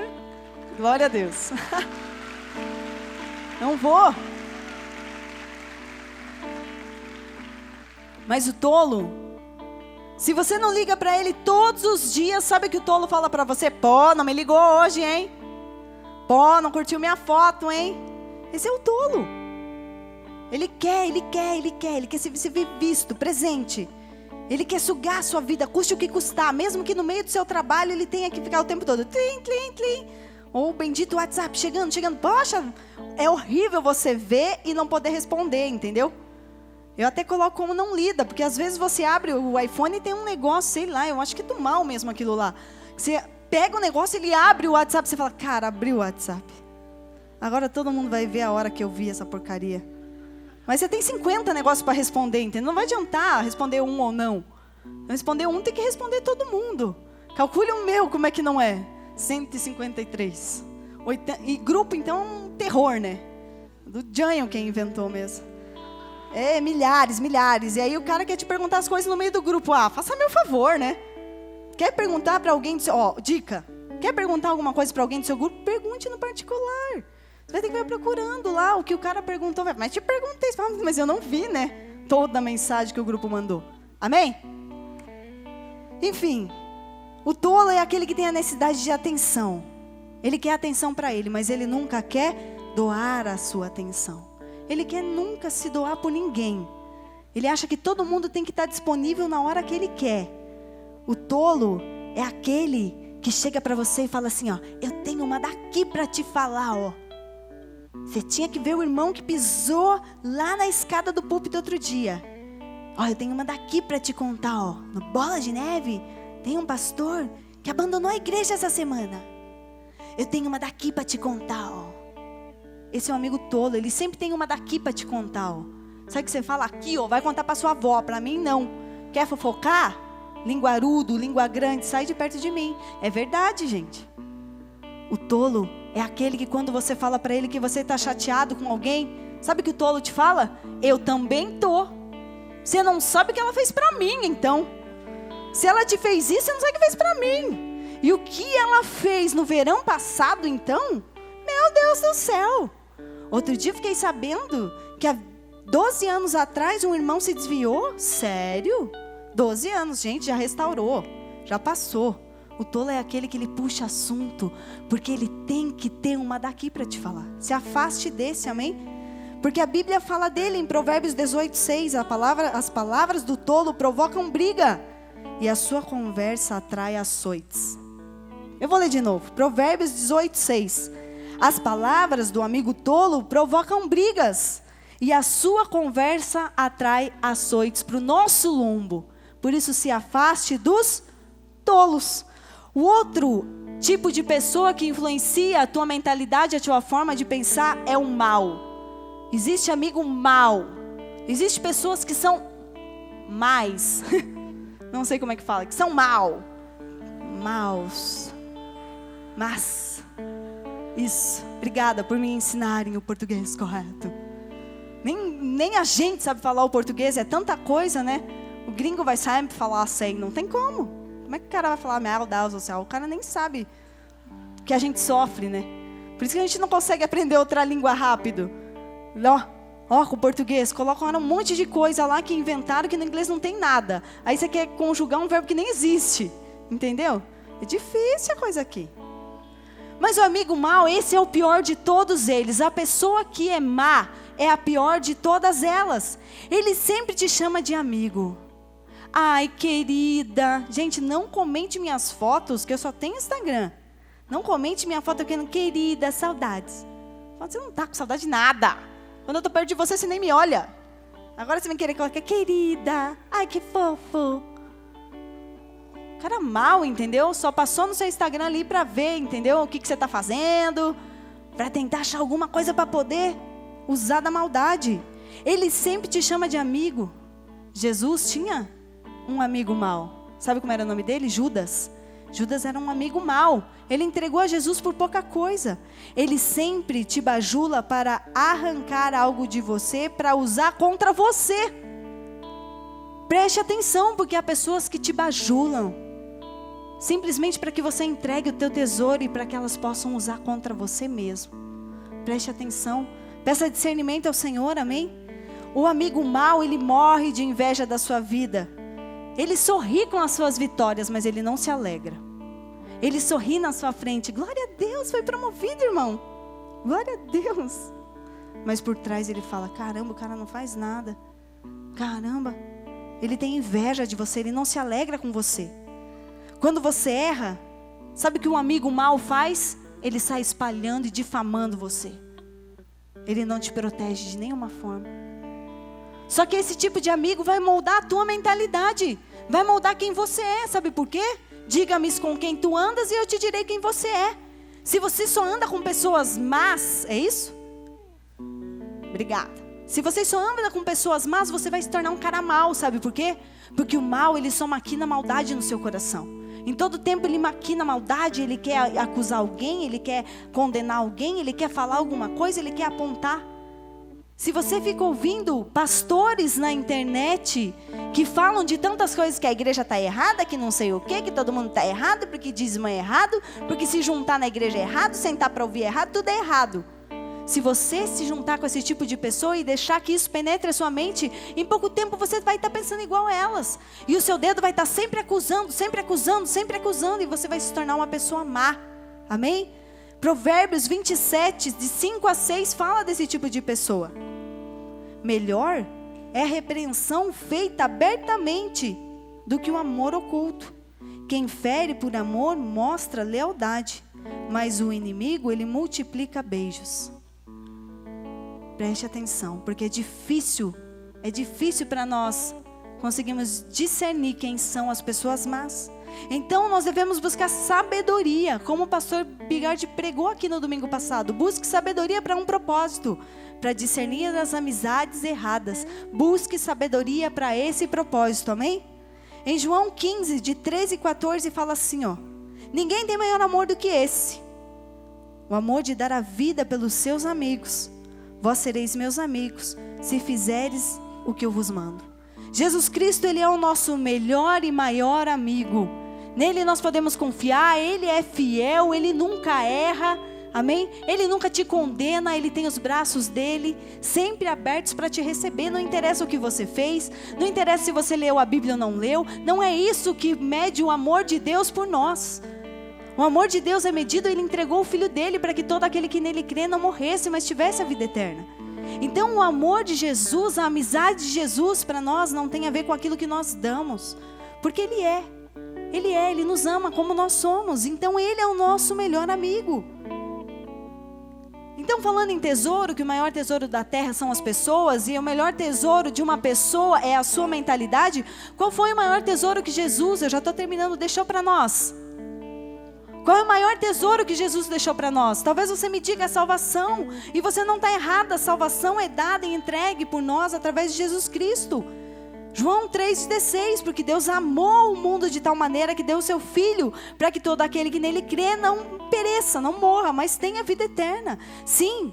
Glória a Deus. Não vou. Mas o tolo, se você não liga para ele todos os dias, sabe o que o tolo fala para você? Pô, não me ligou hoje, hein? Pô, não curtiu minha foto, hein? Esse é o tolo. Ele quer se ver visto, presente. Ele quer sugar a sua vida, custe o que custar. Mesmo que no meio do seu trabalho ele tenha que ficar o tempo todo. Tlim, tlim, tlim. Ou o bendito WhatsApp, chegando. Poxa, é horrível você ver e não poder responder, entendeu? Eu até coloco como não lida, porque às vezes você abre o iPhone e tem um negócio, sei lá, eu acho que é do mal mesmo aquilo lá. Você pega o negócio, ele abre o WhatsApp, você fala, cara, abriu o WhatsApp. Agora todo mundo vai ver a hora que eu vi essa porcaria. Mas você tem 50 negócios para responder, entendeu? Não vai adiantar responder um ou não. Responder um tem que responder todo mundo. Calcule o meu, como é que não é? 153. E grupo, então, é um terror, né? Do Janho quem inventou mesmo. É, milhares. E aí o cara quer te perguntar as coisas no meio do grupo. Ah, faça meu favor, né? Quer perguntar para alguém do seu... Ó, dica. Quer perguntar alguma coisa para alguém do seu grupo? Pergunte no particular. Você vai ter que ir procurando lá o que o cara perguntou. Mas te perguntei. Mas eu não vi, né? Toda a mensagem que o grupo mandou. Amém? Enfim. O tolo é aquele que tem a necessidade de atenção. Ele quer atenção para ele, mas ele nunca quer doar a sua atenção. Ele quer nunca se doar por ninguém. Ele acha que todo mundo tem que estar disponível na hora que ele quer. O tolo é aquele que chega para você e fala assim, ó, eu tenho uma daqui para te falar, ó. Você tinha que ver o irmão que pisou lá na escada do púlpito outro dia. Ó, eu tenho uma daqui para te contar, ó. No Bola de Neve, tem um pastor que abandonou a igreja essa semana. Eu tenho uma daqui para te contar, ó. Esse é um amigo tolo, ele sempre tem uma daqui para te contar, ó. Sabe o que você fala aqui, ó, vai contar para sua avó, para mim não. Quer fofocar? Linguarudo, língua grande, sai de perto de mim. É verdade, gente. O tolo é aquele que quando você fala para ele que você está chateado com alguém, sabe o que o tolo te fala? Eu também tô. Você não sabe o que ela fez para mim, então. Se ela te fez isso, você não sabe o que fez para mim. E o que ela fez no verão passado, então? Meu Deus do céu. Outro dia eu fiquei sabendo que há 12 anos atrás um irmão se desviou. Sério? 12 anos, gente, já restaurou. Já passou. O tolo é aquele que ele puxa assunto, porque ele tem que ter uma daqui para te falar. Se afaste desse, amém? Porque a Bíblia fala dele em Provérbios 18:6. As palavras do tolo provocam briga, e a sua conversa atrai açoites. Eu vou ler de novo. Provérbios 18:6. As palavras do amigo tolo provocam brigas, e a sua conversa atrai açoites para o nosso lombo. Por isso se afaste dos tolos. O outro tipo de pessoa que influencia a tua mentalidade, a tua forma de pensar é o mal. Existe amigo mal. Existem pessoas que são mais. Não sei como é que fala. Que são maus. Mas Isso. Obrigada por me ensinarem o português correto. Nem a gente sabe falar o português, é tanta coisa, né? O gringo vai sempre falar assim, não tem como. Como é que o cara vai falar meu Deus do céu? O cara nem sabe que a gente sofre, né? Por isso que a gente não consegue aprender outra língua rápido. Ó, com o português, colocaram um monte de coisa lá que inventaram que no inglês não tem nada. Aí você quer conjugar um verbo que nem existe, entendeu? É difícil a coisa aqui. Mas o amigo mau, esse é o pior de todos eles. A pessoa que é má é a pior de todas elas. Ele sempre te chama de amigo. Ai, querida. Gente, não comente minhas fotos, que eu só tenho Instagram. Não comente minha foto aqui, querida, saudades. Você não tá com saudade de nada. Quando eu tô perto de você, você nem me olha. Agora você vem querer colocar, querida. Ai, que fofo. Cara mal, entendeu? Só passou no seu Instagram ali pra ver, entendeu? O que você tá fazendo. Pra tentar achar alguma coisa pra poder usar da maldade. Ele sempre te chama de amigo. Jesus tinha um amigo mau. Sabe como era o nome dele? Judas. Judas era um amigo mau. Ele entregou a Jesus por pouca coisa. Ele sempre te bajula para arrancar algo de você, para usar contra você. Preste atenção, porque há pessoas que te bajulam, simplesmente para que você entregue o teu tesouro e para que elas possam usar contra você mesmo. Preste atenção. Peça discernimento ao Senhor, amém? O amigo mau, ele morre de inveja da sua vida. Ele sorri com as suas vitórias, mas ele não se alegra. Ele sorri na sua frente. Glória a Deus, foi promovido, irmão. Glória a Deus. Mas por trás ele fala, caramba, o cara não faz nada. Caramba, ele tem inveja de você, ele não se alegra com você. Quando você erra, sabe o que um amigo mau faz? Ele sai espalhando e difamando você. Ele não te protege de nenhuma forma. Só que esse tipo de amigo vai moldar a tua mentalidade. Vai moldar quem você é, sabe por quê? Diga-me com quem tu andas e eu te direi quem você é. Se você só anda com pessoas más, é isso? Obrigada. Se você só anda com pessoas más, você vai se tornar um cara mau, sabe por quê? Porque o mal, ele só maquina maldade no seu coração. Em todo tempo ele maquina maldade, ele quer acusar alguém, ele quer condenar alguém, ele quer falar alguma coisa, ele quer apontar. Se você fica ouvindo pastores na internet que falam de tantas coisas, que a igreja está errada, que não sei o quê, que todo mundo está errado, porque dízimo é errado, porque se juntar na igreja é errado, sentar para ouvir é errado, tudo é errado. Se você se juntar com esse tipo de pessoa e deixar que isso penetre a sua mente, em pouco tempo você vai estar pensando igual a elas. E o seu dedo vai estar sempre acusando, sempre acusando, sempre acusando, e você vai se tornar uma pessoa má. Amém? Provérbios 27, de 5 a 6, fala desse tipo de pessoa. Melhor é a repreensão feita abertamente do que o amor oculto. Quem fere por amor mostra lealdade, mas o inimigo, ele multiplica beijos. Preste atenção, porque é difícil para nós conseguirmos discernir quem são as pessoas más. Então nós devemos buscar sabedoria, como o pastor Bigard pregou aqui no domingo passado. Busque sabedoria para um propósito, para discernir as amizades erradas. Busque sabedoria para esse propósito, amém? Em João 15, de 13 e 14, fala assim, ó: ninguém tem maior amor do que esse, o amor de dar a vida pelos seus amigos. Vós sereis meus amigos, se fizeres o que eu vos mando. Jesus Cristo, ele é o nosso melhor e maior amigo. Nele nós podemos confiar, ele é fiel, ele nunca erra, amém? Ele nunca te condena, ele tem os braços dele sempre abertos para te receber. Não interessa o que você fez, não interessa se você leu a Bíblia ou não leu, não é isso que mede o amor de Deus por nós. O amor de Deus é medido, ele entregou o Filho dele para que todo aquele que nele crê não morresse, mas tivesse a vida eterna. Então o amor de Jesus, a amizade de Jesus para nós não tem a ver com aquilo que nós damos, porque Ele nos ama como nós somos, então Ele é o nosso melhor amigo. Então, falando em tesouro, que o maior tesouro da terra são as pessoas, e o melhor tesouro de uma pessoa é a sua mentalidade, qual foi o maior tesouro que Jesus, eu já estou terminando, deixou para nós? Qual é o maior tesouro que Jesus deixou para nós? Talvez você me diga a salvação, e você não está errada, a salvação é dada e entregue por nós através de Jesus Cristo. João 3,16, porque Deus amou o mundo de tal maneira que deu o seu Filho, para que todo aquele que nele crê não pereça, não morra, mas tenha vida eterna. Sim,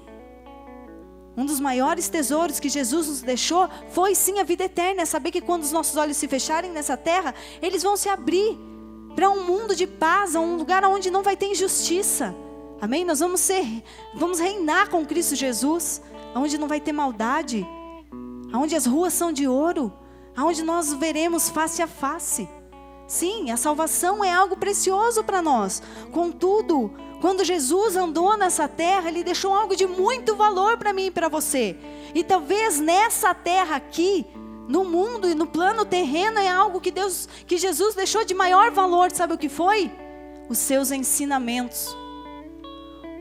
um dos maiores tesouros que Jesus nos deixou foi sim a vida eterna, é saber que quando os nossos olhos se fecharem nessa terra, eles vão se abrir para um mundo de paz, a um lugar onde não vai ter injustiça. Amém? Nós vamos reinar com Cristo Jesus, onde não vai ter maldade, onde as ruas são de ouro, onde nós veremos face a face. Sim, a salvação é algo precioso para nós. Contudo, quando Jesus andou nessa terra, Ele deixou algo de muito valor para mim e para você. E talvez nessa terra aqui, no mundo e no plano terreno, é algo que Jesus deixou de maior valor. Sabe o que foi? Os seus ensinamentos.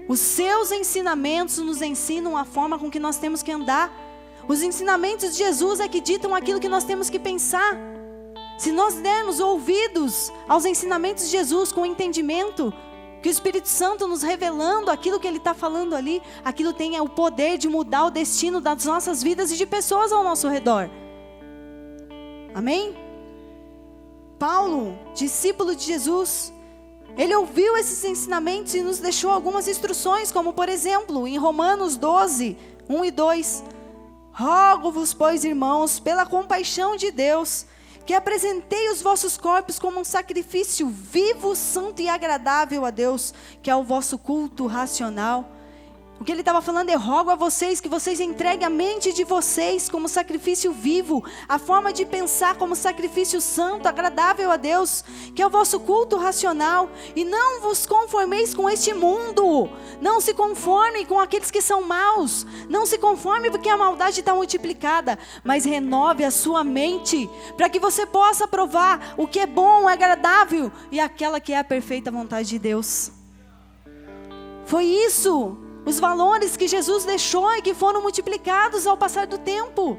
Os seus ensinamentos nos ensinam a forma com que nós temos que andar. Os ensinamentos de Jesus é que ditam aquilo que nós temos que pensar. Se nós dermos ouvidos aos ensinamentos de Jesus com entendimento, que o Espírito Santo nos revelando aquilo que Ele está falando ali, aquilo tem o poder de mudar o destino das nossas vidas e de pessoas ao nosso redor. Amém? Paulo, discípulo de Jesus, ele ouviu esses ensinamentos e nos deixou algumas instruções, como por exemplo, em Romanos 12, 1 e 2. Rogo-vos, pois, irmãos, pela compaixão de Deus, que apresentei os vossos corpos como um sacrifício vivo, santo e agradável a Deus, que é o vosso culto racional. O que ele estava falando é: rogo a vocês que vocês entreguem a mente de vocês como sacrifício vivo, a forma de pensar como sacrifício santo, agradável a Deus, que é o vosso culto racional. E não vos conformeis com este mundo, não se conformem com aqueles que são maus, não se conforme porque a maldade está multiplicada, mas renove a sua mente, para que você possa provar o que é bom, agradável e aquela que é a perfeita vontade de Deus. Foi isso, os valores que Jesus deixou e que foram multiplicados ao passar do tempo.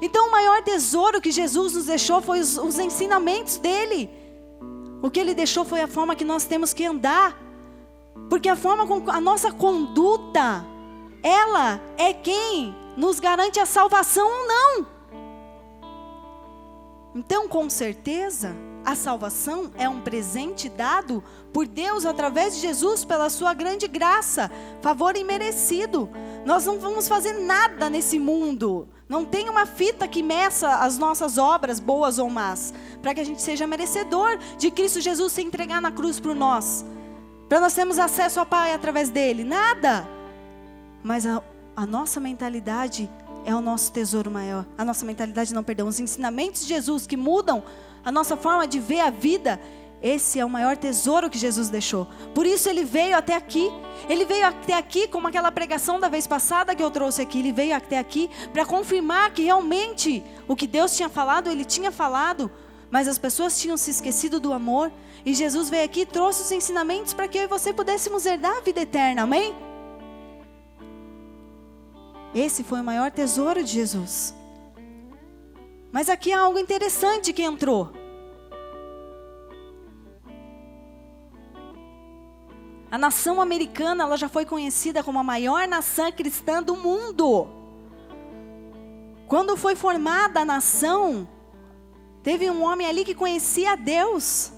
Então o maior tesouro que Jesus nos deixou foi os ensinamentos dele. O que ele deixou foi a forma que nós temos que andar. Porque a forma com a nossa conduta, ela é quem nos garante a salvação ou não. Então, com certeza, a salvação é um presente dado por Deus através de Jesus pela sua grande graça, favor imerecido. Nós não vamos fazer nada nesse mundo. Não tem uma fita que meça as nossas obras, boas ou más, para que a gente seja merecedor de Cristo Jesus se entregar na cruz por nós, para nós termos acesso ao Pai através dele. Nada. Mas a nossa mentalidade é o nosso tesouro maior. A nossa mentalidade, não, perdão, os ensinamentos de Jesus que mudam a nossa forma de ver a vida, esse é o maior tesouro que Jesus deixou. Por isso ele veio até aqui. Ele veio até aqui, como aquela pregação da vez passada que eu trouxe aqui. Ele veio até aqui para confirmar que realmente o que Deus tinha falado, Ele tinha falado, mas as pessoas tinham se esquecido do amor. E Jesus veio aqui e trouxe os ensinamentos para que eu e você pudéssemos herdar a vida eterna. Amém? Esse foi o maior tesouro de Jesus. Mas aqui há algo interessante que entrou. A nação americana, ela já foi conhecida como a maior nação cristã do mundo. Quando foi formada a nação, teve um homem ali que conhecia a Deus.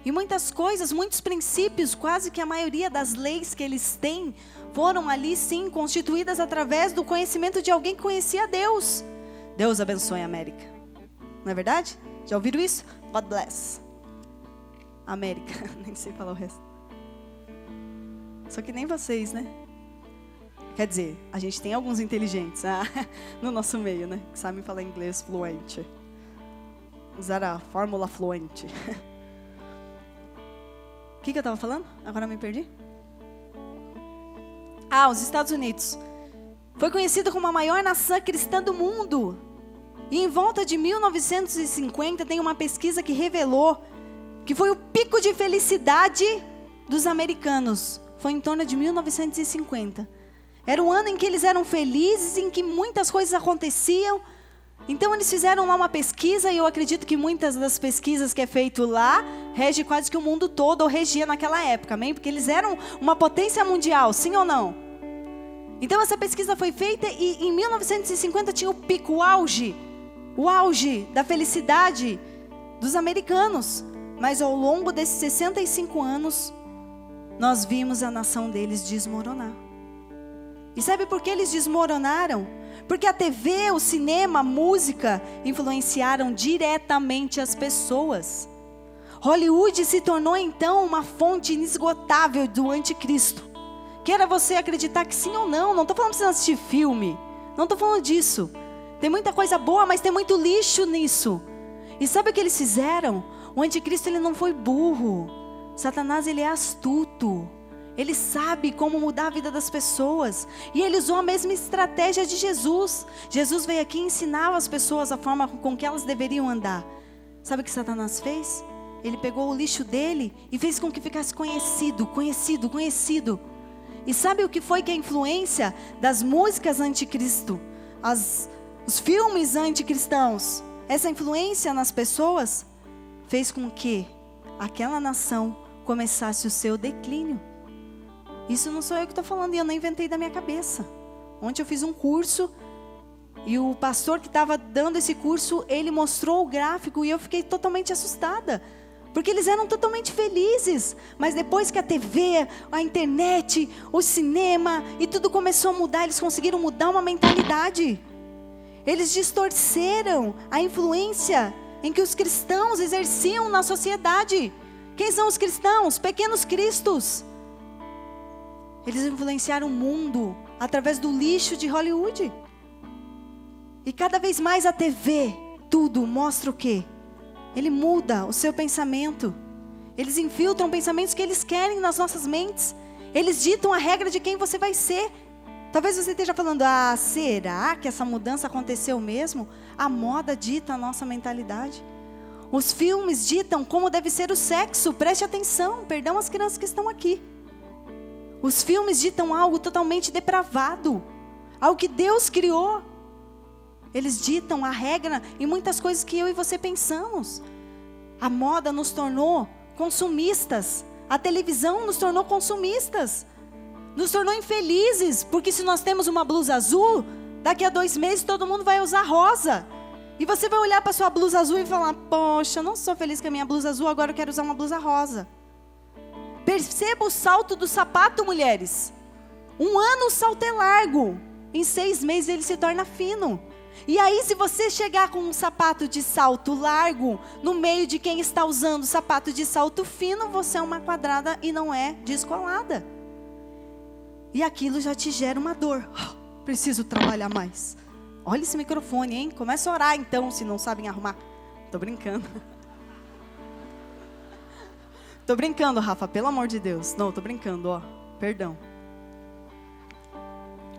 E muitas coisas, muitos princípios, quase que a maioria das leis que eles têm, foram ali sim constituídas através do conhecimento de alguém que conhecia a Deus. Deus abençoe a América. Não é verdade? Já ouviram isso? God bless América. Nem sei falar o resto. Só que nem vocês, né? Quer dizer, a gente tem alguns inteligentes no nosso meio, né? Que sabem falar inglês fluente. Usar a fórmula fluente. O que eu estava falando? Agora me perdi. Os Estados Unidos. Foi conhecido como a maior nação cristã do mundo. E em volta de 1950 tem uma pesquisa que revelou que foi o pico de felicidade dos americanos. Foi em torno de 1950. Era um ano em que eles eram felizes, em que muitas coisas aconteciam. Então eles fizeram lá uma pesquisa, e eu acredito que muitas das pesquisas que é feito lá, rege quase que o mundo todo, ou regia naquela época, amém? Porque eles eram uma potência mundial, sim ou não? Então essa pesquisa foi feita e em 1950 tinha o pico, o auge o auge da felicidade dos americanos. Mas ao longo desses 65 anos, nós vimos a nação deles desmoronar. E sabe por que eles desmoronaram? Porque a TV, o cinema, a música influenciaram diretamente as pessoas. Hollywood se tornou então uma fonte inesgotável do anticristo. Queira você acreditar que sim ou não. Não estou falando para você assistir filme. Não estou falando disso. Tem muita coisa boa, mas tem muito lixo nisso. E sabe o que eles fizeram? O anticristo, ele não foi burro. Satanás, ele é astuto. Ele sabe como mudar a vida das pessoas. E ele usou a mesma estratégia de Jesus. Jesus veio aqui e ensinava as pessoas a forma com que elas deveriam andar. Sabe o que Satanás fez? Ele pegou o lixo dele e fez com que ficasse conhecido. E sabe o que foi que a influência das músicas anticristo, os filmes anticristãos, essa influência nas pessoas, fez com que aquela nação começasse o seu declínio. Isso não sou eu que estou falando, e eu não inventei da minha cabeça. Ontem eu fiz um curso, e o pastor que estava dando esse curso, ele mostrou o gráfico, e eu fiquei totalmente assustada. Porque eles eram totalmente felizes. Mas depois que a TV, a internet, o cinema e tudo começou a mudar, eles conseguiram mudar uma mentalidade. Eles distorceram a influência em que os cristãos exerciam na sociedade. Quem são os cristãos? Pequenos cristos. Eles influenciaram o mundo através do lixo de Hollywood. E cada vez mais a TV, tudo mostra o quê? Ele muda o seu pensamento. Eles infiltram pensamentos que eles querem nas nossas mentes. Eles ditam a regra de quem você vai ser. Talvez você esteja falando, será que essa mudança aconteceu mesmo? A moda dita a nossa mentalidade. Os filmes ditam como deve ser o sexo. Preste atenção, perdão as crianças que estão aqui. Os filmes ditam algo totalmente depravado. Algo que Deus criou. Eles ditam a regra em muitas coisas que eu e você pensamos. A moda nos tornou consumistas. A televisão nos tornou consumistas. Nos tornou infelizes. Porque se nós temos uma blusa azul, daqui a 2 meses todo mundo vai usar rosa. E você vai olhar para sua blusa azul e falar, poxa, eu não sou feliz com a minha blusa azul, agora eu quero usar uma blusa rosa. Perceba o salto do sapato, mulheres. 1 ano o salto é largo. Em 6 meses ele se torna fino. E aí, se você chegar com um sapato de salto largo, no meio de quem está usando sapato de salto fino, você é uma quadrada e não é descolada. E aquilo já te gera uma dor. Preciso trabalhar mais. Olha esse microfone, hein? Começa a orar então, se não sabem arrumar. Tô brincando. Tô brincando, Rafa, pelo amor de Deus. Não, tô brincando, ó. Perdão.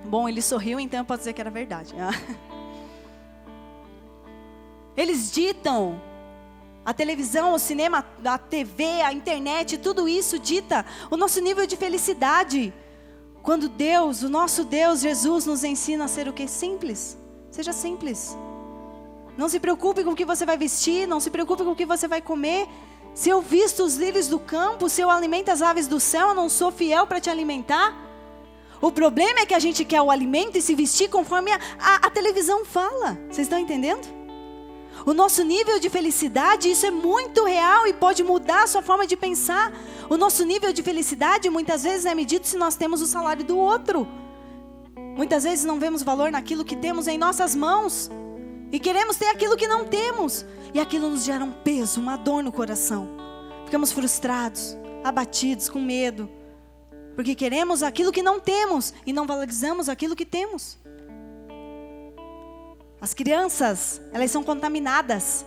Bom, ele sorriu, então eu posso dizer que era verdade. Eles ditam, a televisão, o cinema, a TV, a internet, tudo isso dita o nosso nível de felicidade. Quando Deus, o nosso Deus, Jesus, nos ensina a ser o quê? Simples. Seja simples. Não se preocupe com o que você vai vestir, não se preocupe com o que você vai comer. Se eu visto os lírios do campo, se eu alimento as aves do céu, eu não sou fiel para te alimentar? O problema é que a gente quer o alimento e se vestir conforme a televisão fala. Vocês estão entendendo? O nosso nível de felicidade, isso é muito real e pode mudar a sua forma de pensar. O nosso nível de felicidade muitas vezes é medido se nós temos o salário do outro. Muitas vezes não vemos valor naquilo que temos em nossas mãos. E queremos ter aquilo que não temos. E aquilo nos gera um peso, uma dor no coração. Ficamos frustrados, abatidos, com medo. Porque queremos aquilo que não temos e não valorizamos aquilo que temos. As crianças, elas são contaminadas.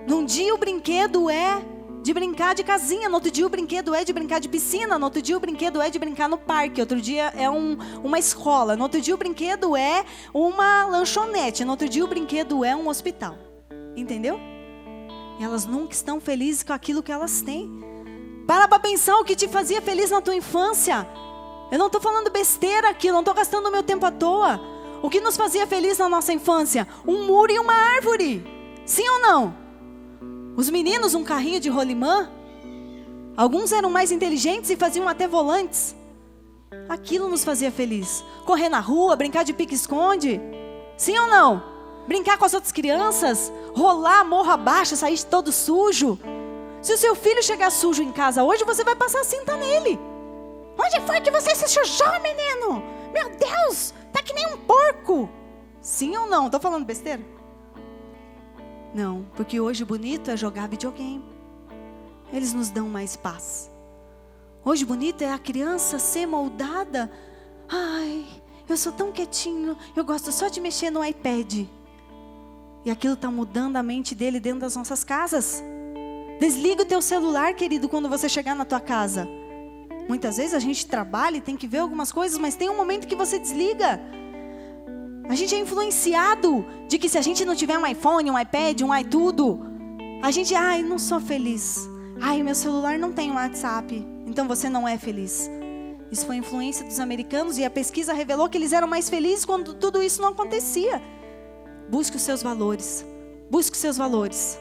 Num dia o brinquedo é de brincar de casinha, no outro dia o brinquedo é de brincar de piscina, no outro dia o brinquedo é de brincar no parque, outro dia é uma escola, no outro dia o brinquedo é uma lanchonete, no outro dia o brinquedo é um hospital. Entendeu? E elas nunca estão felizes com aquilo que elas têm. Para pensar o que te fazia feliz na tua infância. Eu não estou falando besteira aqui, eu não estou gastando o meu tempo à toa. O que nos fazia feliz na nossa infância? Um muro e uma árvore. Sim ou não? Os meninos, um carrinho de rolimã. Alguns eram mais inteligentes e faziam até volantes. Aquilo nos fazia feliz. Correr na rua, brincar de pique-esconde. Sim ou não? brincar com as outras crianças, rolar morro abaixo, sair todo sujo. Se o seu filho chegar sujo em casa hoje, você vai passar a cinta nele. Onde foi que você se sujou, menino? Meu Deus, tá que nem um porco. Sim ou não? Tô falando besteira? Não, porque hoje o bonito é jogar videogame. Eles nos dão mais paz. Hoje o bonito é a criança ser moldada. Ai, eu sou tão quietinho, eu gosto só de mexer no iPad. E aquilo está mudando a mente dele dentro das nossas casas. Desliga o teu celular, querido, quando você chegar na tua casa. Muitas vezes a gente trabalha e tem que ver algumas coisas, mas tem um momento que você desliga. A gente é influenciado de que se a gente não tiver um iPhone, um iPad, um iTudo, a gente, ai, não sou feliz. Ai, meu celular não tem um WhatsApp. Então você não é feliz. Isso foi influência dos americanos e a pesquisa revelou que eles eram mais felizes quando tudo isso não acontecia. Busque os seus valores. Busque os seus valores.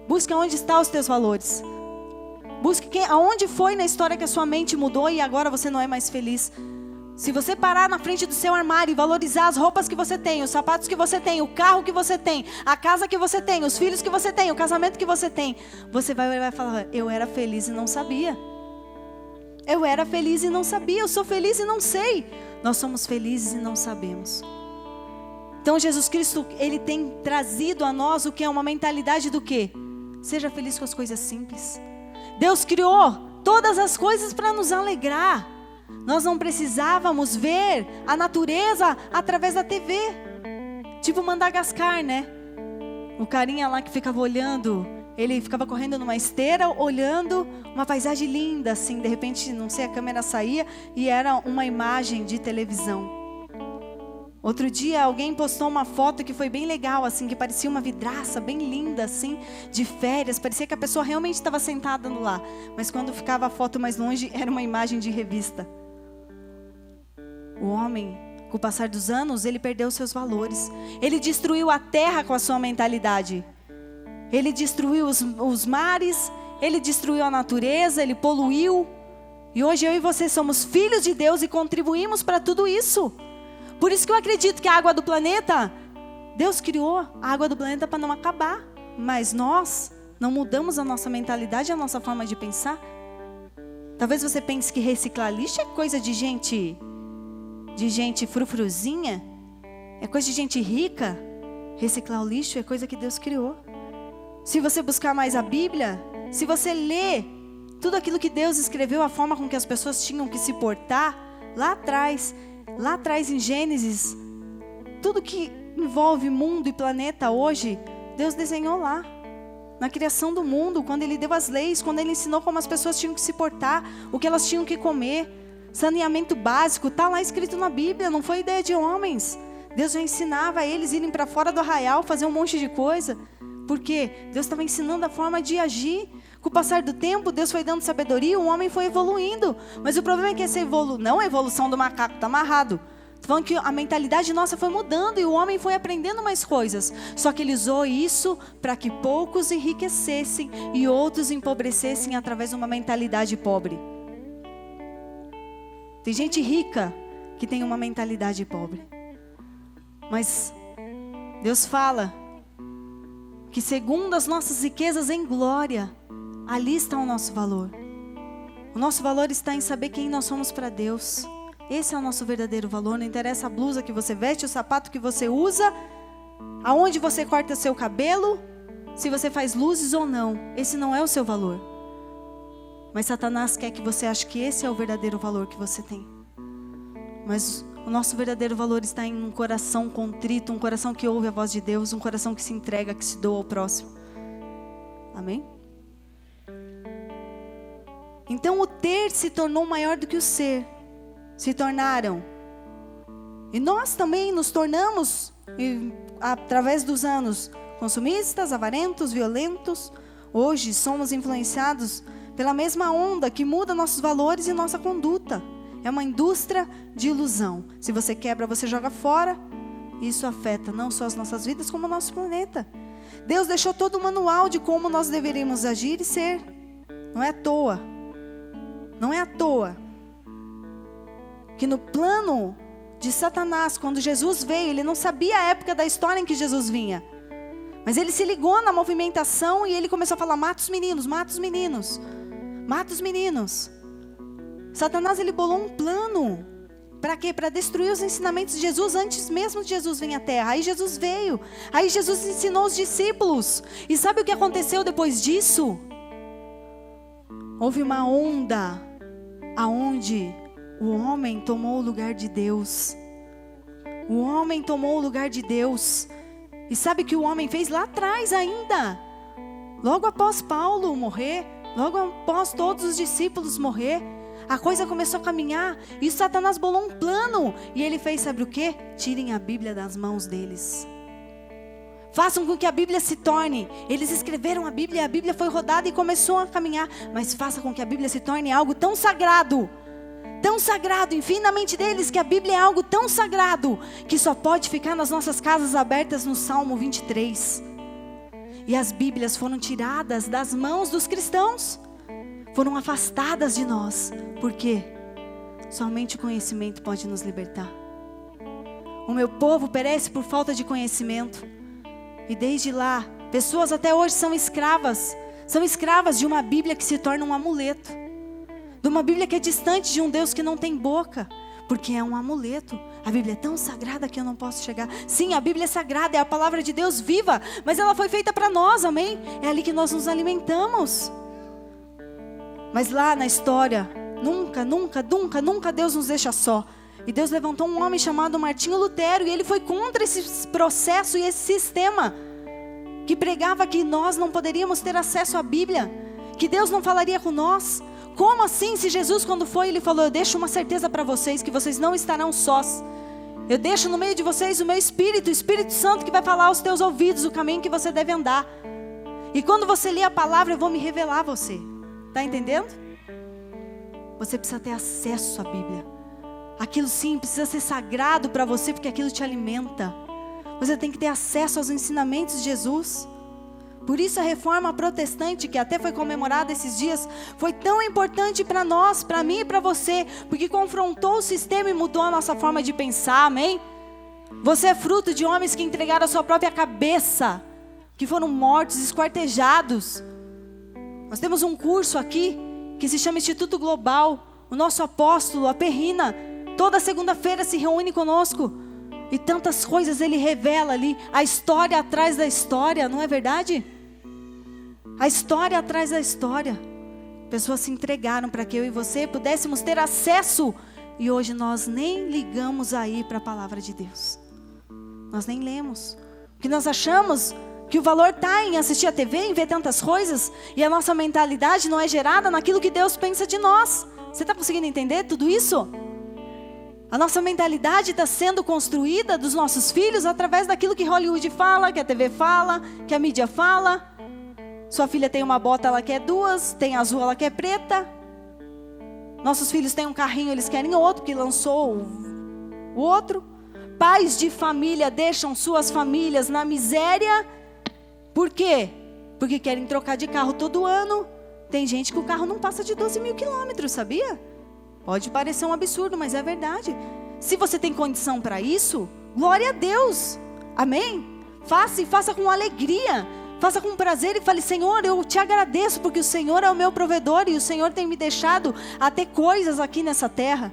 Busque onde estão os teus valores. Busque aonde foi na história que a sua mente mudou e agora você não é mais feliz. Se você parar na frente do seu armário e valorizar as roupas que você tem, os sapatos que você tem, o carro que você tem, a casa que você tem, os filhos que você tem, o casamento que você tem, você vai falar, eu era feliz e não sabia. Eu era feliz e não sabia, eu sou feliz e não sei. Nós somos felizes e não sabemos. Então Jesus Cristo, Ele tem trazido a nós o que é uma mentalidade do quê? Seja feliz com as coisas simples. Deus criou todas as coisas para nos alegrar. Nós não precisávamos ver a natureza através da TV. Tipo Madagascar, né? O carinha lá que ficava olhando, ele ficava correndo numa esteira, olhando uma paisagem linda, assim. De repente, não sei, a câmera saía e era uma imagem de televisão. Outro dia, alguém postou uma foto que foi bem legal, assim, que parecia uma vidraça bem linda, assim, de férias. Parecia que a pessoa realmente estava sentada lá. Mas quando ficava a foto mais longe, era uma imagem de revista. O homem, com o passar dos anos, ele perdeu seus valores. Ele destruiu a terra com a sua mentalidade. Ele destruiu os mares, ele destruiu a natureza, ele poluiu. E hoje eu e você somos filhos de Deus e contribuímos para tudo isso. Por isso que eu acredito que a água do planeta, Deus criou a água do planeta para não acabar. Mas nós não mudamos a nossa mentalidade, a nossa forma de pensar. Talvez você pense que reciclar lixo é coisa de gente frufruzinha. É coisa de gente rica. Reciclar o lixo é coisa que Deus criou. Se você buscar mais a Bíblia, se você ler tudo aquilo que Deus escreveu, a forma com que as pessoas tinham que se portar, lá atrás em Gênesis, tudo que envolve mundo e planeta hoje, Deus desenhou lá. Na criação do mundo, quando Ele deu as leis, quando Ele ensinou como as pessoas tinham que se portar, o que elas tinham que comer, saneamento básico, está lá escrito na Bíblia, não foi ideia de homens. Deus já ensinava a eles irem para fora do arraial, fazer um monte de coisa. Porque Deus estava ensinando a forma de agir. Com o passar do tempo, Deus foi dando sabedoria, o homem foi evoluindo. Mas o problema é que não a evolução do macaco, está amarrado. Estou falando que a mentalidade nossa foi mudando e o homem foi aprendendo mais coisas. Só que ele usou isso para que poucos enriquecessem e outros empobrecessem através de uma mentalidade pobre. Tem gente rica que tem uma mentalidade pobre. Mas Deus fala que segundo as nossas riquezas em glória, ali está o nosso valor. O nosso valor está em saber quem nós somos para Deus. Esse é o nosso verdadeiro valor. Não interessa a blusa que você veste, o sapato que você usa, aonde você corta seu cabelo, se você faz luzes ou não. Esse não é o seu valor. Mas Satanás quer que você ache que esse é o verdadeiro valor que você tem. Mas o nosso verdadeiro valor está em um coração contrito, um coração que ouve a voz de Deus, um coração que se entrega, que se doa ao próximo. Amém? Então o ter se tornou maior do que o ser. Se tornaram. E nós também nos tornamos, através dos anos, consumistas, avarentos, violentos. Hoje somos influenciados pela mesma onda que muda nossos valores e nossa conduta. É uma indústria de ilusão. Se você quebra, você joga fora. Isso afeta não só as nossas vidas, como o nosso planeta. Deus deixou todo o manual de como nós deveríamos agir e ser. Não é à toa. Não é à toa que no plano de Satanás, quando Jesus veio, ele não sabia a época da história em que Jesus vinha. Mas ele se ligou na movimentação e ele começou a falar: mata os meninos, mata os meninos, mata os meninos. Satanás, ele bolou um plano. Para quê? Para destruir os ensinamentos de Jesus antes mesmo de Jesus vir à terra. Aí Jesus veio. Aí Jesus ensinou os discípulos. E sabe o que aconteceu depois disso? Houve uma onda aonde o homem tomou o lugar de Deus. O homem tomou o lugar de Deus. E sabe o que o homem fez lá atrás ainda? Logo após Paulo morrer, logo após todos os discípulos morrer, a coisa começou a caminhar e Satanás bolou um plano. E ele fez, sabe o quê? Tirem a Bíblia das mãos deles. Façam com que a Bíblia se torne. Eles escreveram a Bíblia foi rodada e começou a caminhar. Mas faça com que a Bíblia se torne algo tão sagrado, enfim, na mente deles, que a Bíblia é algo tão sagrado, que só pode ficar nas nossas casas abertas no Salmo 23. E as Bíblias foram tiradas das mãos dos cristãos. Foram afastadas de nós. Por quê? Somente o conhecimento pode nos libertar. O meu povo perece por falta de conhecimento. E desde lá, pessoas até hoje são escravas. São escravas de uma Bíblia que se torna um amuleto. De uma Bíblia que é distante de um Deus que não tem boca. Porque é um amuleto. A Bíblia é tão sagrada que eu não posso chegar. Sim, a Bíblia é sagrada, é a palavra de Deus viva. Mas ela foi feita para nós, amém? É ali que nós nos alimentamos. Mas lá na história, nunca Deus nos deixa só. E Deus levantou um homem chamado Martinho Lutero. E ele foi contra esse processo e esse sistema que pregava que nós não poderíamos ter acesso à Bíblia, que Deus não falaria com nós. Como assim? Se Jesus, quando foi, ele falou: eu deixo uma certeza para vocês, que vocês não estarão sós. Eu deixo no meio de vocês o meu Espírito, o Espírito Santo, que vai falar aos teus ouvidos o caminho que você deve andar. E quando você lê a palavra, eu vou me revelar a você. Está entendendo? Você precisa ter acesso à Bíblia. Aquilo sim precisa ser sagrado para você, porque aquilo te alimenta. Você tem que ter acesso aos ensinamentos de Jesus. Por isso a reforma protestante, que até foi comemorada esses dias, foi tão importante para nós, para mim e para você, porque confrontou o sistema e mudou a nossa forma de pensar, amém? Você é fruto de homens que entregaram a sua própria cabeça, que foram mortos, esquartejados. Nós temos um curso aqui, que se chama Instituto Global. O nosso apóstolo, a Perrina, toda segunda-feira se reúne conosco. E tantas coisas ele revela ali. A história atrás da história, não é verdade? A história atrás da história. Pessoas se entregaram para que eu e você pudéssemos ter acesso. E hoje nós nem ligamos aí para a palavra de Deus. Nós nem lemos. Porque nós achamos que o valor está em assistir a TV, em ver tantas coisas. E a nossa mentalidade não é gerada naquilo que Deus pensa de nós. Você está conseguindo entender tudo isso? A nossa mentalidade está sendo construída dos nossos filhos através daquilo que Hollywood fala, que a TV fala, que a mídia fala. Sua filha tem uma bota, ela quer duas. Tem azul, ela quer preta. Nossos filhos têm um carrinho, eles querem outro, que lançou o outro. Pais de família deixam suas famílias na miséria. Por quê? Porque querem trocar de carro todo ano. Tem gente que o carro não passa de 12 mil quilômetros, sabia? Pode parecer um absurdo, mas é verdade. Se você tem condição para isso, glória a Deus. Amém? Faça e faça com alegria. Faça com prazer e fale: Senhor, eu te agradeço porque o Senhor é o meu provedor e o Senhor tem me deixado a ter coisas aqui nessa terra.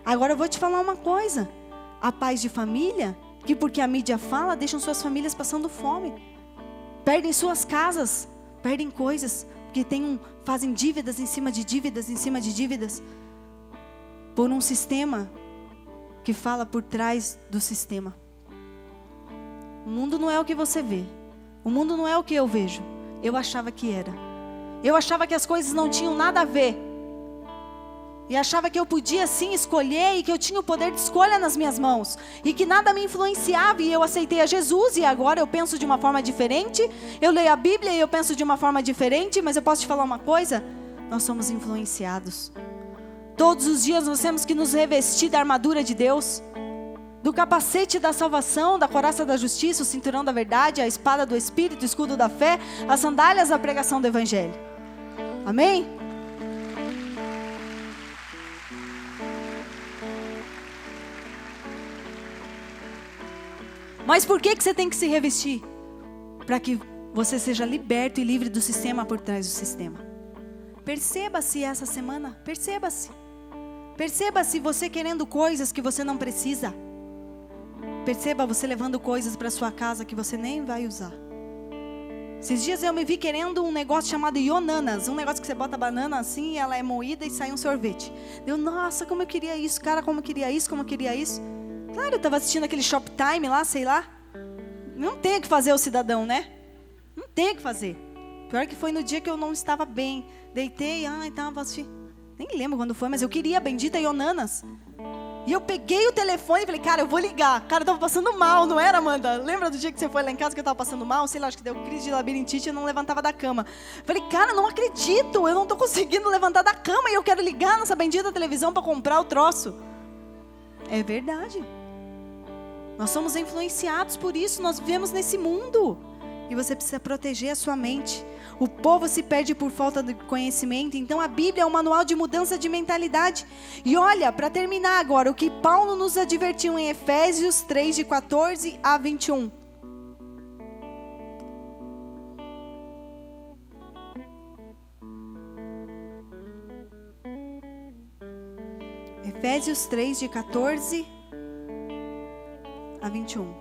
Agora eu vou te falar uma coisa. Há pais de família que, porque a mídia fala, deixam suas famílias passando fome. Perdem suas casas, perdem coisas, porque fazem dívidas em cima de dívidas, em cima de dívidas. Por um sistema que fala por trás do sistema. O mundo não é o que você vê. O mundo não é o que eu vejo. Eu achava que era. Eu achava que as coisas não tinham nada a ver. E achava que eu podia sim escolher e que eu tinha o poder de escolha nas minhas mãos. E que nada me influenciava e eu aceitei a Jesus e agora eu penso de uma forma diferente. Eu leio a Bíblia e eu penso de uma forma diferente, mas eu posso te falar uma coisa? Nós somos influenciados. Todos os dias nós temos que nos revestir da armadura de Deus, do capacete da salvação, da couraça da justiça, o cinturão da verdade, a espada do Espírito, o escudo da fé, as sandálias da pregação do Evangelho. Amém? Mas por que você tem que se revestir? Para que você seja liberto e livre do sistema por trás do sistema. Perceba-se essa semana, perceba-se. Perceba-se você querendo coisas que você não precisa. Perceba você levando coisas para sua casa que você nem vai usar. Esses dias eu me vi querendo um negócio chamado Yonanas. Um negócio que você bota a banana assim, ela é moída e sai um sorvete. Nossa, como eu queria isso, cara, como eu queria isso, como eu queria isso. Claro, eu estava assistindo aquele Shoptime lá, sei lá. Não tem o que fazer o cidadão, né? Não tem o que fazer. Pior que foi no dia que eu não estava bem. Deitei, estava assim. Nem lembro quando foi, mas eu queria a bendita Yonanas. E eu peguei o telefone e falei, cara, eu vou ligar. Cara, eu tava passando mal, não era, Amanda? Lembra do dia que você foi lá em casa que eu tava passando mal? Sei lá, acho que deu crise de labirintite e eu não levantava da cama. Falei, cara, não acredito, eu não tô conseguindo levantar da cama e eu quero ligar nessa bendita televisão para comprar o troço. É verdade. Nós somos influenciados por isso, nós vivemos nesse mundo. E você precisa proteger a sua mente. O povo se perde por falta de conhecimento. Então a Bíblia é um manual de mudança de mentalidade. E olha, para terminar agora, o que Paulo nos advertiu em Efésios 3, de 14 a 21. Efésios 3, de 14 a 21.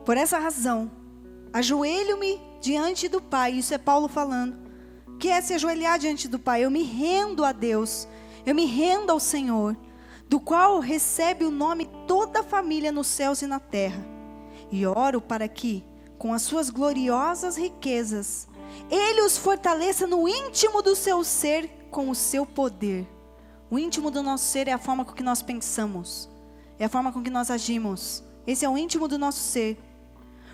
Por essa razão, ajoelho-me diante do Pai. Isso é Paulo falando. O que é se ajoelhar diante do Pai? Eu me rendo a Deus. Eu me rendo ao Senhor, do qual recebe o nome toda a família nos céus e na terra. E oro para que, com as suas gloriosas riquezas, Ele os fortaleça no íntimo do seu ser com o seu poder. O íntimo do nosso ser é a forma com que nós pensamos. É a forma com que nós agimos. Esse é o íntimo do nosso ser.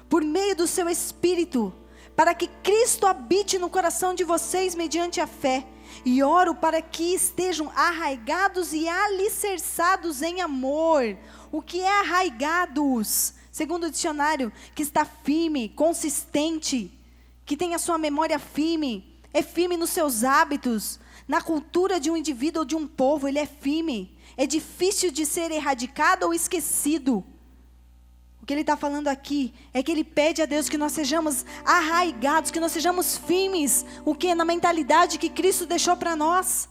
Por meio do seu Espírito, para que Cristo habite no coração de vocês mediante a fé. E oro para que estejam arraigados e alicerçados em amor. O que é arraigados? Segundo o dicionário, que está firme, consistente, que tem a sua memória firme, é firme nos seus hábitos, na cultura de um indivíduo ou de um povo, ele é firme. É difícil de ser erradicado ou esquecido. O que ele está falando aqui é que ele pede a Deus que nós sejamos arraigados, que nós sejamos firmes, o que? Na mentalidade que Cristo deixou para nós.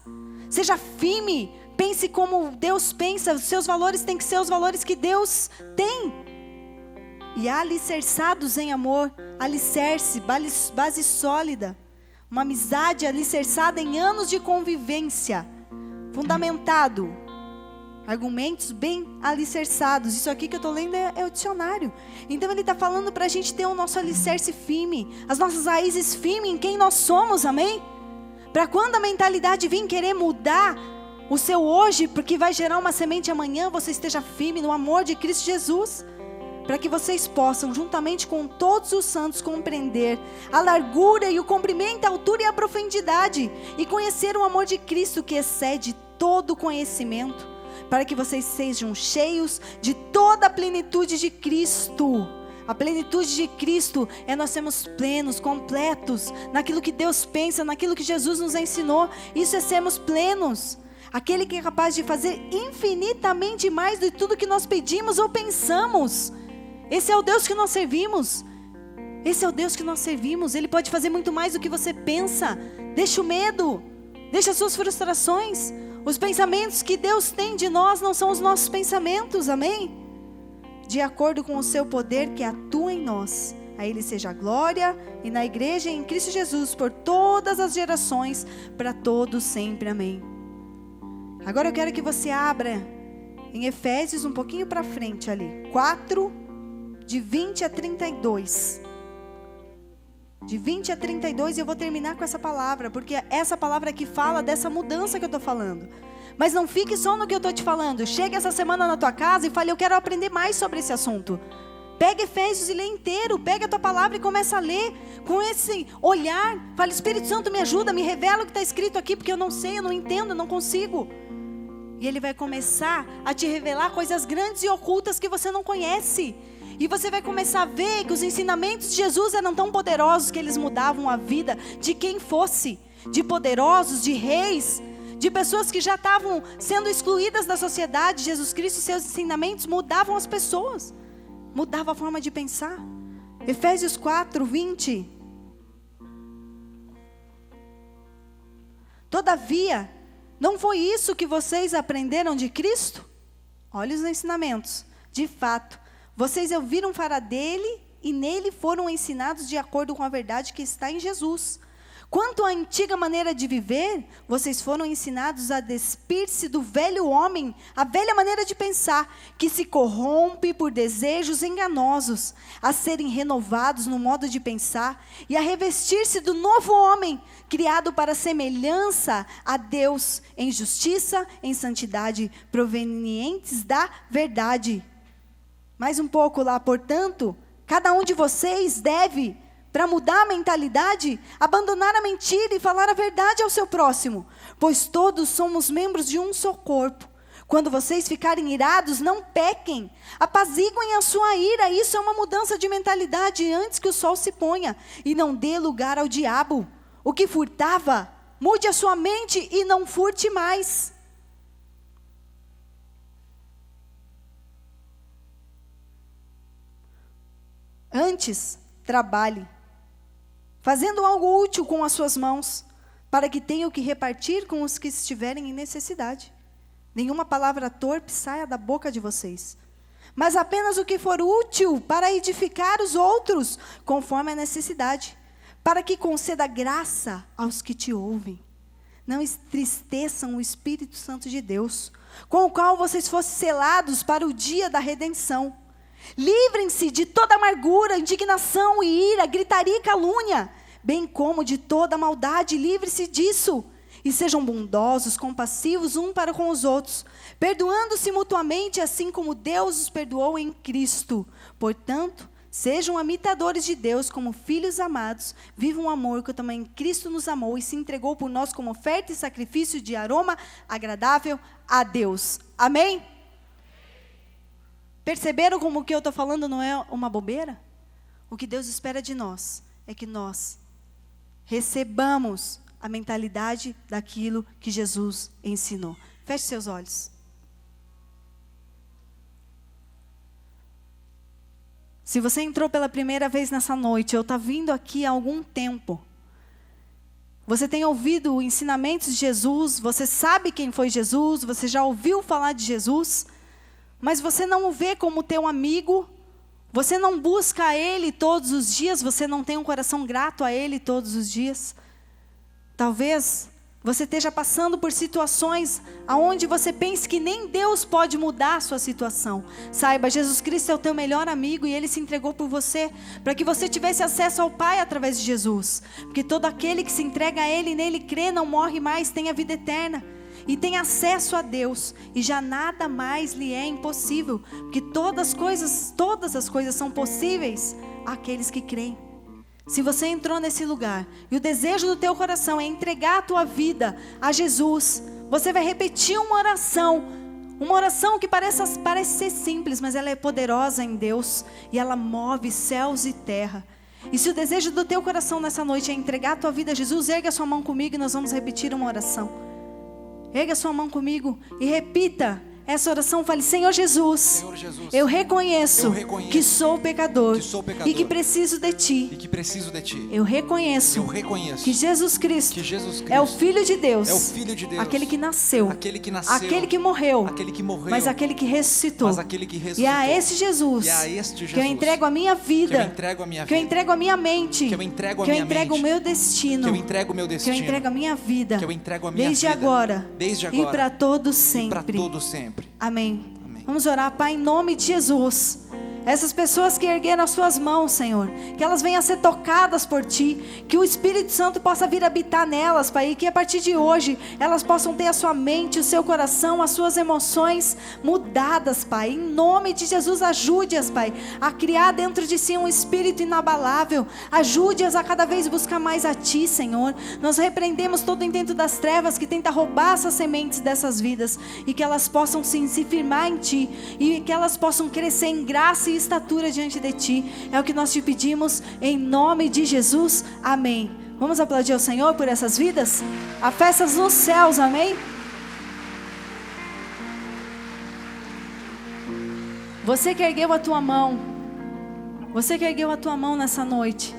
Seja firme, pense como Deus pensa, os seus valores têm que ser os valores que Deus tem. E alicerçados em amor, alicerce, base sólida, uma amizade alicerçada em anos de convivência, fundamentado. Argumentos bem alicerçados. Isso aqui que eu estou lendo é o dicionário. Então ele está falando para a gente ter o nosso alicerce firme, as nossas raízes firmes em quem nós somos, amém? Para quando a mentalidade vir querer mudar o seu hoje, porque vai gerar uma semente amanhã, você esteja firme no amor de Cristo Jesus. Para que vocês possam, juntamente com todos os santos, compreender a largura e o comprimento, a altura e a profundidade, e conhecer o amor de Cristo que excede todo conhecimento, para que vocês sejam cheios de toda a plenitude de Cristo. A plenitude de Cristo é nós sermos plenos, completos, naquilo que Deus pensa, naquilo que Jesus nos ensinou. Isso é sermos plenos. Aquele que é capaz de fazer infinitamente mais do que tudo que nós pedimos ou pensamos. Esse é o Deus que nós servimos. Esse é o Deus que nós servimos. Ele pode fazer muito mais do que você pensa. Deixa o medo, deixa as suas frustrações. Os pensamentos que Deus tem de nós não são os nossos pensamentos, amém? De acordo com o seu poder que atua em nós. A Ele seja a glória e na igreja e em Cristo Jesus por todas as gerações, para todos sempre, amém. Agora eu quero que você abra em Efésios um pouquinho para frente ali, 4, de 20 a 32. De 20 a 32, e eu vou terminar com essa palavra, porque essa palavra aqui fala dessa mudança que eu estou falando. Mas não fique só no que eu estou te falando. Chegue essa semana na tua casa e fale, eu quero aprender mais sobre esse assunto. Pega Efésios e lê inteiro. Pega a tua palavra e começa a ler com esse olhar. Fale, Espírito Santo, me ajuda, me revela o que está escrito aqui, porque eu não sei, eu não entendo, eu não consigo. E Ele vai começar a te revelar coisas grandes e ocultas que você não conhece. E você vai começar a ver que os ensinamentos de Jesus eram tão poderosos que eles mudavam a vida de quem fosse. de poderosos, de reis, de pessoas que já estavam sendo excluídas da sociedade. Jesus Cristo e seus ensinamentos mudavam as pessoas, mudava a forma de pensar. Efésios 4:20. Todavia, não foi isso que vocês aprenderam de Cristo? Olha os ensinamentos. De fato, vocês ouviram falar dele e nele foram ensinados de acordo com a verdade que está em Jesus. Quanto à antiga maneira de viver, vocês foram ensinados a despir-se do velho homem, a velha maneira de pensar, que se corrompe por desejos enganosos, a serem renovados no modo de pensar e a revestir-se do novo homem, criado para a semelhança a Deus, em justiça, em santidade, provenientes da verdade. Mais um pouco lá, portanto, cada um de vocês deve, para mudar a mentalidade, abandonar a mentira e falar a verdade ao seu próximo, pois todos somos membros de um só corpo. Quando vocês ficarem irados, não pequem, apaziguem a sua ira. Isso é uma mudança de mentalidade antes que o sol se ponha, e não dê lugar ao diabo. O que furtava, mude a sua mente e não furte mais. Antes, trabalhe, fazendo algo útil com as suas mãos, para que tenha o que repartir com os que estiverem em necessidade. Nenhuma palavra torpe saia da boca de vocês, mas apenas o que for útil para edificar os outros, conforme a necessidade, para que conceda graça aos que te ouvem. Não entristeçam o Espírito Santo de Deus, com o qual vocês fossem selados para o dia da redenção. Livrem-se de toda amargura, indignação e ira, gritaria e calúnia, bem como de toda maldade. Livre-se disso. E sejam bondosos, compassivos um para com os outros, perdoando-se mutuamente, assim como Deus os perdoou em Cristo. Portanto, sejam imitadores de Deus como filhos amados. Vivam o amor que também Cristo nos amou e se entregou por nós como oferta e sacrifício de aroma agradável a Deus. Amém? Perceberam como o que eu estou falando não é uma bobeira? O que Deus espera de nós é que nós recebamos a mentalidade daquilo que Jesus ensinou. Feche seus olhos. Se você entrou pela primeira vez nessa noite, ou está vindo aqui há algum tempo, você tem ouvido ensinamentos de Jesus, você sabe quem foi Jesus, você já ouviu falar de Jesus, mas você não o vê como teu amigo, você não busca a Ele todos os dias, você não tem um coração grato a Ele todos os dias. Talvez você esteja passando por situações onde você pense que nem Deus pode mudar a sua situação. Saiba, Jesus Cristo é o teu melhor amigo e Ele se entregou por você, para que você tivesse acesso ao Pai através de Jesus. Porque todo aquele que se entrega a Ele e nele crê não morre mais, tem a vida eterna. E tem acesso a Deus, e já nada mais lhe é impossível, porque todas as coisas são possíveis àqueles que creem. Se você entrou nesse lugar, e o desejo do teu coração é entregar a tua vida a Jesus, você vai repetir uma oração que parece ser simples, mas ela é poderosa em Deus, e ela move céus e terra. E se o desejo do teu coração nessa noite é entregar a tua vida a Jesus, erga a sua mão comigo e nós vamos repetir uma oração. Erga sua mão comigo e repita essa oração. Fale: Senhor Jesus, eu reconheço que sou pecador e que preciso de Ti. Eu reconheço que Jesus Cristo é o Filho de Deus, aquele que nasceu, aquele que morreu, mas aquele que ressuscitou. E a esse Jesus que eu entrego a minha vida, que eu entrego a minha mente, que eu entrego o meu destino, que eu entrego a minha vida, desde agora e para todos sempre. Amém. Vamos orar, Pai, em nome de Jesus. Essas pessoas que ergueram as suas mãos, Senhor, que elas venham a ser tocadas por Ti, que o Espírito Santo possa vir habitar nelas, Pai, e que a partir de hoje elas possam ter a sua mente, o seu coração, as suas emoções mudadas, Pai. Em nome de Jesus, ajude-as, Pai, a criar dentro de si um espírito inabalável. Ajude-as a cada vez buscar mais a Ti, Senhor. Nós repreendemos todo o intento das trevas que tenta roubar essas sementes dessas vidas, e que elas possam sim se firmar em Ti, e que elas possam crescer em graça e estatura diante de Ti. É o que nós te pedimos em nome de Jesus. Amém. Vamos aplaudir ao Senhor por essas vidas? Há festas nos céus, amém? Você que ergueu a tua mão, você que ergueu a tua mão nessa noite,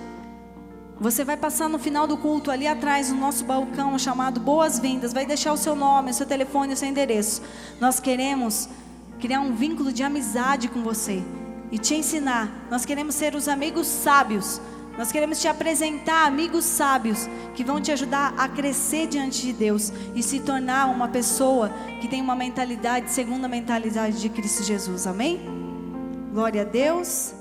você vai passar no final do culto ali atrás no nosso balcão chamado Boas-Vindas, vai deixar o seu nome, o seu telefone, o seu endereço. Nós queremos criar um vínculo de amizade com você e te ensinar. Nós queremos ser os amigos sábios. Nós queremos te apresentar amigos sábios que vão te ajudar a crescer diante de Deus e se tornar uma pessoa que tem uma mentalidade segundo a mentalidade de Cristo Jesus. Amém? Glória a Deus.